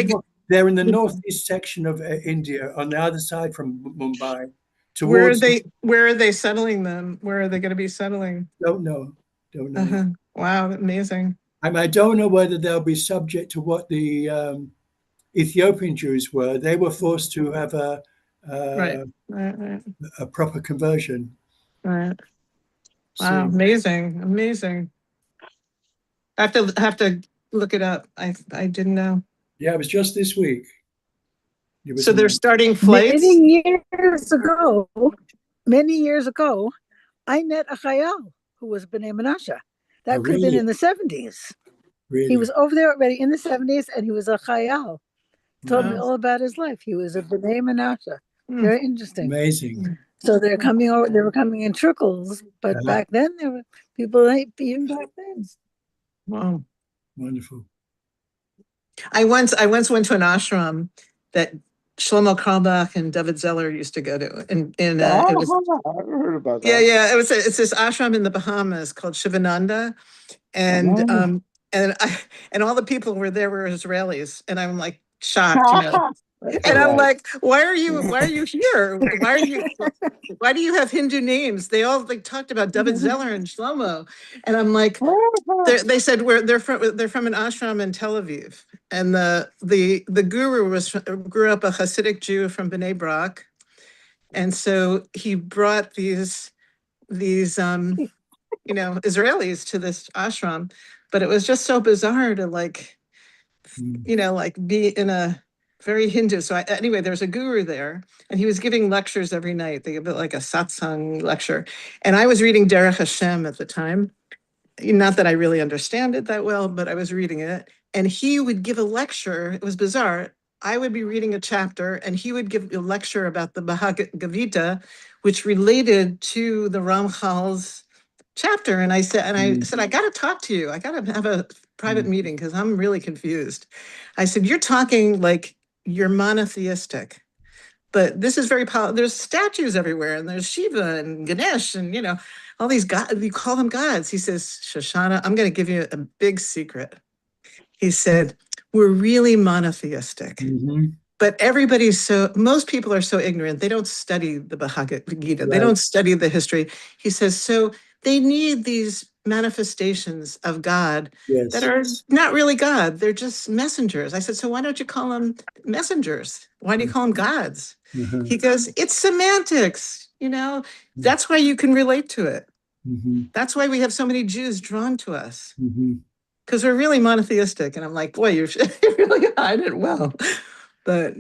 the northeast section of India, on the other side from Mumbai. Where are they settling them? Where are they going to be settling? Don't know. Wow, amazing. I don't know whether they'll be subject to what the Ethiopian Jews were. They were forced to have a proper conversion. Right. Wow, amazing. I have to look it up. I didn't know. Yeah, it was just this week. So they're starting flights? Many years ago, I met a Chayal who was B'nai Menashe. That could have been in the 70s. Really? He was over there already in the 70s, and he was a Chayal. Told me all about his life. He was a B'nai Menashe. Very interesting. Amazing. So they're coming over. They were coming in trickles, but back then there were people even back then. Wow, wonderful. I once went to an ashram that Shlomo Carlebach and David Zeller used to go to. And it was, I heard about yeah, that. yeah. It's this ashram in the Bahamas called Shivananda. And and all the people were there were Israelis. And I'm like shocked, you know. And I'm like, why are you here? Why do you have Hindu names? They all like talked about David Zeller and Shlomo. And I'm like, they said they're from an ashram in Tel Aviv. And the guru grew up a Hasidic Jew from Bnei Brak. And so he brought these Israelis to this ashram, but it was just so bizarre to like be in a very Hindu. So anyway, there's a guru there, and he was giving lectures every night. They give it like a satsang lecture, and I was reading Derech Hashem at the time. Not that I really understand it that well, but I was reading it, and he would give a lecture. It was bizarre. I would be reading a chapter, and he would give a lecture about the Bhagavad Gita, which related to the Ramchal's chapter. And I said, I got to talk to you. I got to have a private meeting because I'm really confused. I said, you're talking like you're monotheistic, but this is very powerful. There's statues everywhere, and there's Shiva and Ganesh, and all these gods. You call them gods. He says, Shoshana, I'm going to give you a big secret. He said, we're really monotheistic. But most people are so ignorant. They don't study the Bhagavad Gita. Right. They don't study the history. He says, so they need these manifestations of God that are not really God. They're just messengers. I said, so why don't you call them messengers? Why do you call them gods? He goes, it's semantics. That's why you can relate to it. That's why we have so many Jews drawn to us. Because we're really monotheistic. And I'm like, boy, you really hide it well. But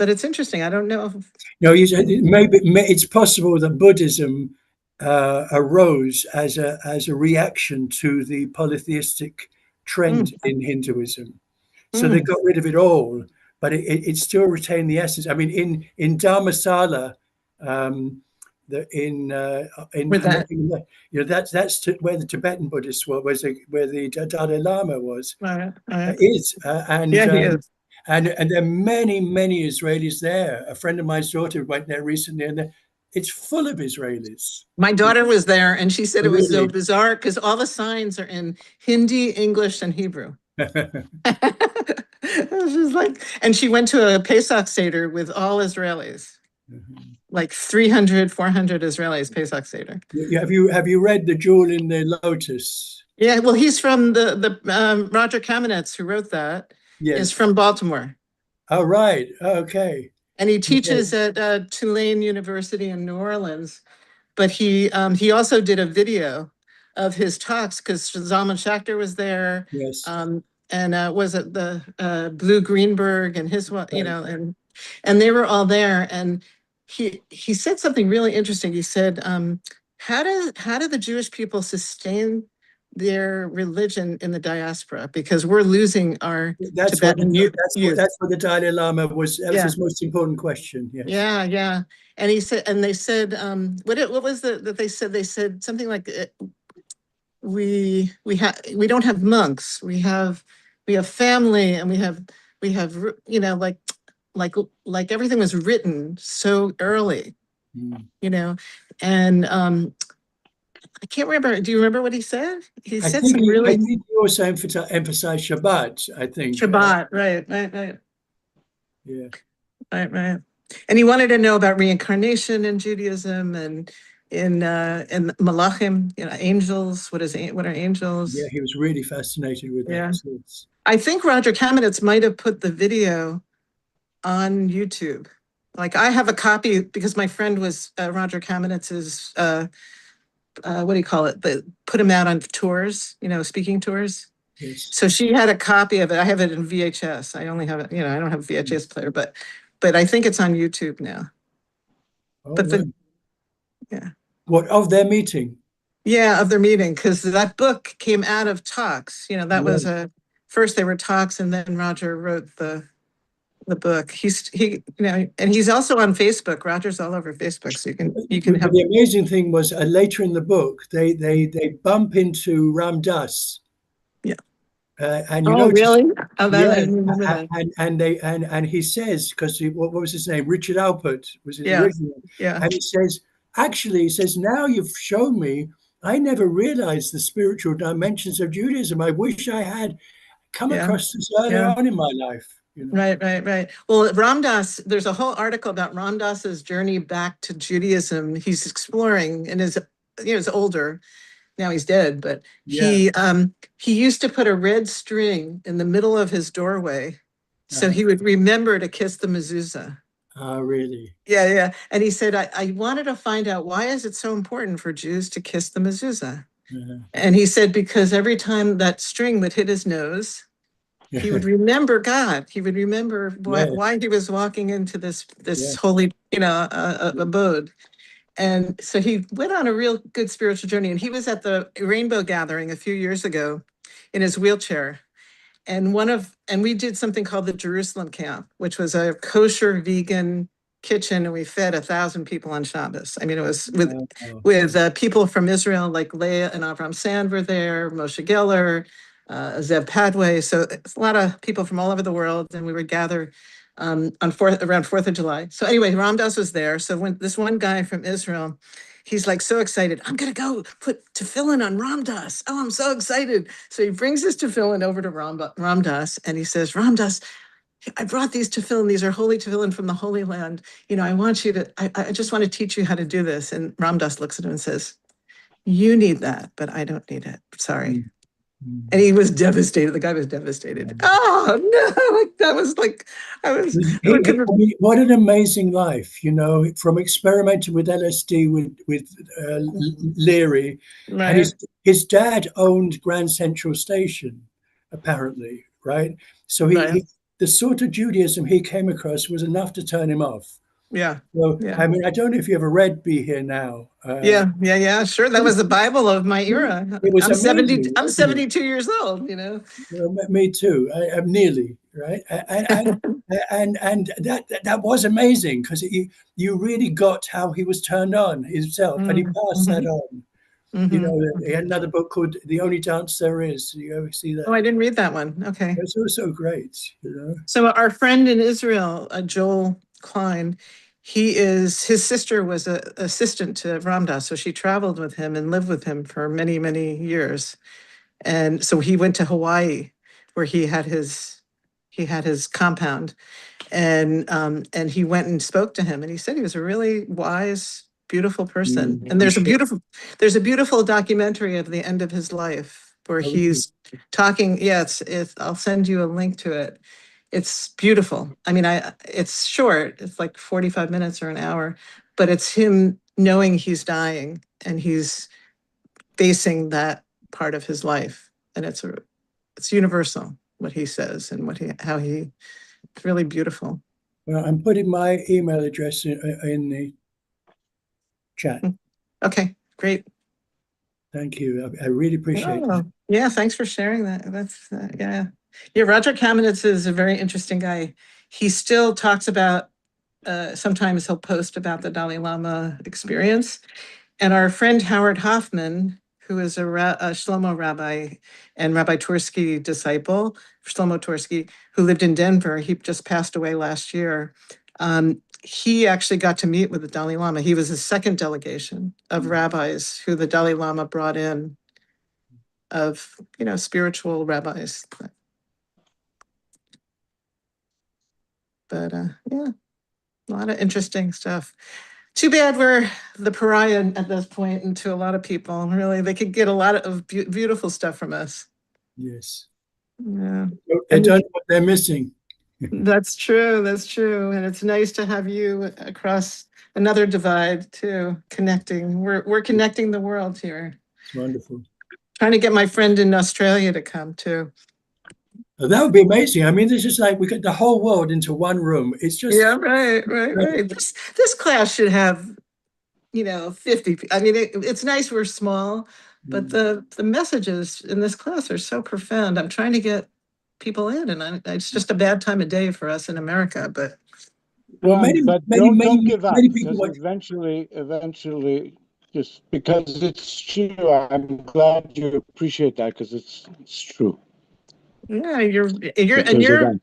it's interesting. I don't know. Maybe it's possible that Buddhism arose as a reaction to the polytheistic trend in Hinduism. So they got rid of it all, but it still retained the essence. I mean, in Dharmasala, that's where the Tibetan Buddhists were, where the Dalai Lama was. Is and he is. And there are many, many Israelis there. A friend of mine's daughter went there recently, and it's full of Israelis. My daughter was there, and she said it was so bizarre because all the signs are in Hindi, English, and Hebrew. It was just like, and she went to a Pesach Seder with all Israelis, like 300, 400 Israelis Pesach Seder. Have you read The Jewel in the Lotus? Yeah, well, he's from the Roger Kamenetz, who wrote that. Yes. Is from Baltimore. Oh, right. Okay. And he teaches at Tulane University in New Orleans. But he also did a video of his talks because Zalman Schachter was there. Yes. And was it the Blue Greenberg and his and they were all there. And he said something really interesting. He said, how do the Jewish people sustain their religion in the diaspora, because we're losing our Tibetan youth. That's what the Dalai Lama was. That was his most important question. Yes. Yeah. And he said, and they said, what was that they said? They said something like, we don't have monks. We have family, and we have like everything was written so early, and. I can't remember. Do you remember what he said? I think he also emphasized Shabbat, I think. Shabbat, right. Yeah. Right. And he wanted to know about reincarnation in Judaism and in Malachim, angels. What are angels? Yeah, he was really fascinated with that. Yeah. I think Roger Kamenetz might have put the video on YouTube. Like, I have a copy because my friend was Roger Kamenetz's what do you call it? Put him out on tours, speaking tours. Yes. So she had a copy of it. I have it in VHS. I only have it, I don't have a VHS player, but I think it's on YouTube now. Oh, but what, of their meeting? Yeah, of their meeting, because that book came out of talks. That was first they were talks, and then Roger wrote the book. And he's also on Facebook. Roger's all over Facebook, so you can have. The amazing thing was later in the book, they bump into Ram Dass. Yeah. and you Oh, notice, really? Oh, that, yeah, I remember that. and he says, because what was his name? Richard Alpert was his Yeah. original, Yeah. and he says, actually, he says, now you've shown me, I never realized the spiritual dimensions of Judaism. I wish I had come Yeah. across this early Yeah. on in my life. You know? Right. Well, Ram Dass, there's a whole article about Ram Dass's journey back to Judaism. He's exploring and he's older. Now he's dead, but Yeah. he used to put a red string in the middle of his doorway so he Uh-huh. would remember to kiss the mezuzah. Oh, really? Yeah. And he said, I wanted to find out, why is it so important for Jews to kiss the mezuzah? Uh-huh. And he said, because every time that string would hit his nose, he would remember God. He would remember why he was walking into this holy, abode. And so he went on a real good spiritual journey. And he was at the Rainbow Gathering a few years ago in his wheelchair. And we did something called the Jerusalem Camp, which was a kosher vegan kitchen, and we fed 1,000 people on Shabbos. I mean, it was with people from Israel, like Leah and Avram Sand were there, Moshe Geller, Zev Padway. So it's a lot of people from all over the world, and we would gather around 4th of July. So anyway, Ram Dass was there. So when this one guy from Israel, he's like so excited, I'm gonna go put tefillin on Ram Dass. Oh, I'm so excited. So he brings his tefillin over to Ram Dass, and he says, Ram Dass, I brought these tefillin. These are holy tefillin from the Holy Land. I want you to, I just want to teach you how to do this. And Ram Dass looks at him and says, you need that, but I don't need it. Sorry. And he was devastated. The guy was devastated. Oh no! That was like, what an amazing life, from experimenting with LSD with Leary, right. And his dad owned Grand Central Station, apparently, right? So the sort of Judaism he came across was enough to turn him off. Yeah. So, I mean, I don't know if you ever read Be Here Now. Yeah. Sure. That was the Bible of my era. It was amazing. I'm amazing, 72 years old, Well, me too. I'm nearly, right? And that was amazing, because you really got how he was turned on himself, and he passed that on. He had another book called The Only Dance There Is. You ever see that? Oh, I didn't read that one. Okay. It's also great, So our friend in Israel, Joel Klein, his sister was an assistant to Ram Dass, so she traveled with him and lived with him for many, many years. And so he went to Hawaii, where he had his compound, and he went and spoke to him, and he said he was a really wise, beautiful person. And there's a beautiful documentary of the end of his life where he's talking. Yeah, I'll send you a link to it. It's beautiful. I mean, it's short. It's like 45 minutes or an hour, but it's him knowing he's dying, and he's facing that part of his life, and it's universal what he says and it's really beautiful. Well, I'm putting my email address in the chat. Okay, great. Thank you. I really appreciate it. Yeah, thanks for sharing that. That's Roger Kamenetz is a very interesting guy. He still talks about, sometimes he'll post about the Dalai Lama experience. And our friend Howard Hoffman, who is a Shlomo rabbi and Rabbi Tursky disciple, Shlomo Tursky, who lived in Denver, he just passed away last year. He actually got to meet with the Dalai Lama. He was the second delegation of rabbis who the Dalai Lama brought in, of spiritual rabbis. But a lot of interesting stuff. Too bad we're the pariah at this point, and to a lot of people, really, they could get a lot of beautiful stuff from us. Yes. Yeah. They don't know what they're missing. That's true. And it's nice to have you across another divide too, connecting. We're connecting the world here. It's wonderful. Trying to get my friend in Australia to come too. Oh, that would be amazing. I mean, this is like we get the whole world into one room. It's just right. This class should have 50. I mean, it's nice we're small, but the messages in this class are so profound. I'm trying to get people in, and it's just a bad time of day for us in America. But don't give up, because eventually, just because it's true. I'm glad you appreciate that, because it's true. Yeah, you're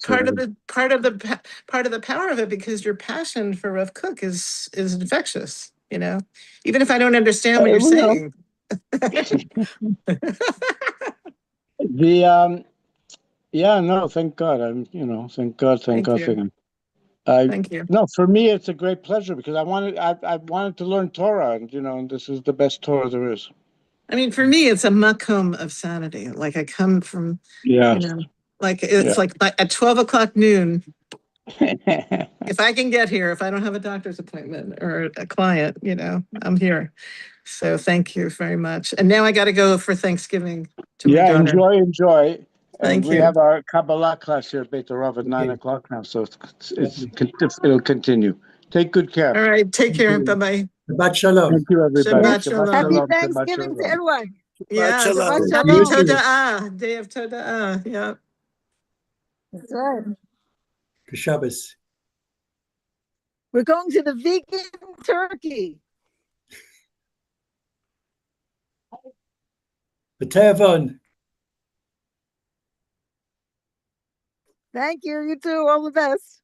part of the power of it, because your passion for Rav Kook is infectious, you know, even if I don't understand what you're saying. Thank God. Thank God for him. Thank you. No, for me it's a great pleasure, because I wanted to learn Torah, and this is the best Torah there is. I mean, for me, it's a makom of sanity. Like I come from, like it's like at 12 o'clock noon. If I can get here, if I don't have a doctor's appointment or a client, I'm here. So thank you very much. And now I got to go for Thanksgiving to my daughter. Enjoy. And Thank we you. have our Kabbalah class here at Beit Rav at 9 o'clock now, so it'll continue. Take good care. All right, take care. Bye-bye. Shabbat shalom. Thank you, everybody. Shabbat shalom. Happy Thanksgiving to everyone. Yeah, Shabbat happy shalom. Toda'ah, day of Toda'ah. Yeah. That's right. Shabbos. We're going to the vegan turkey. B'tevon. Thank you. You too. All the best.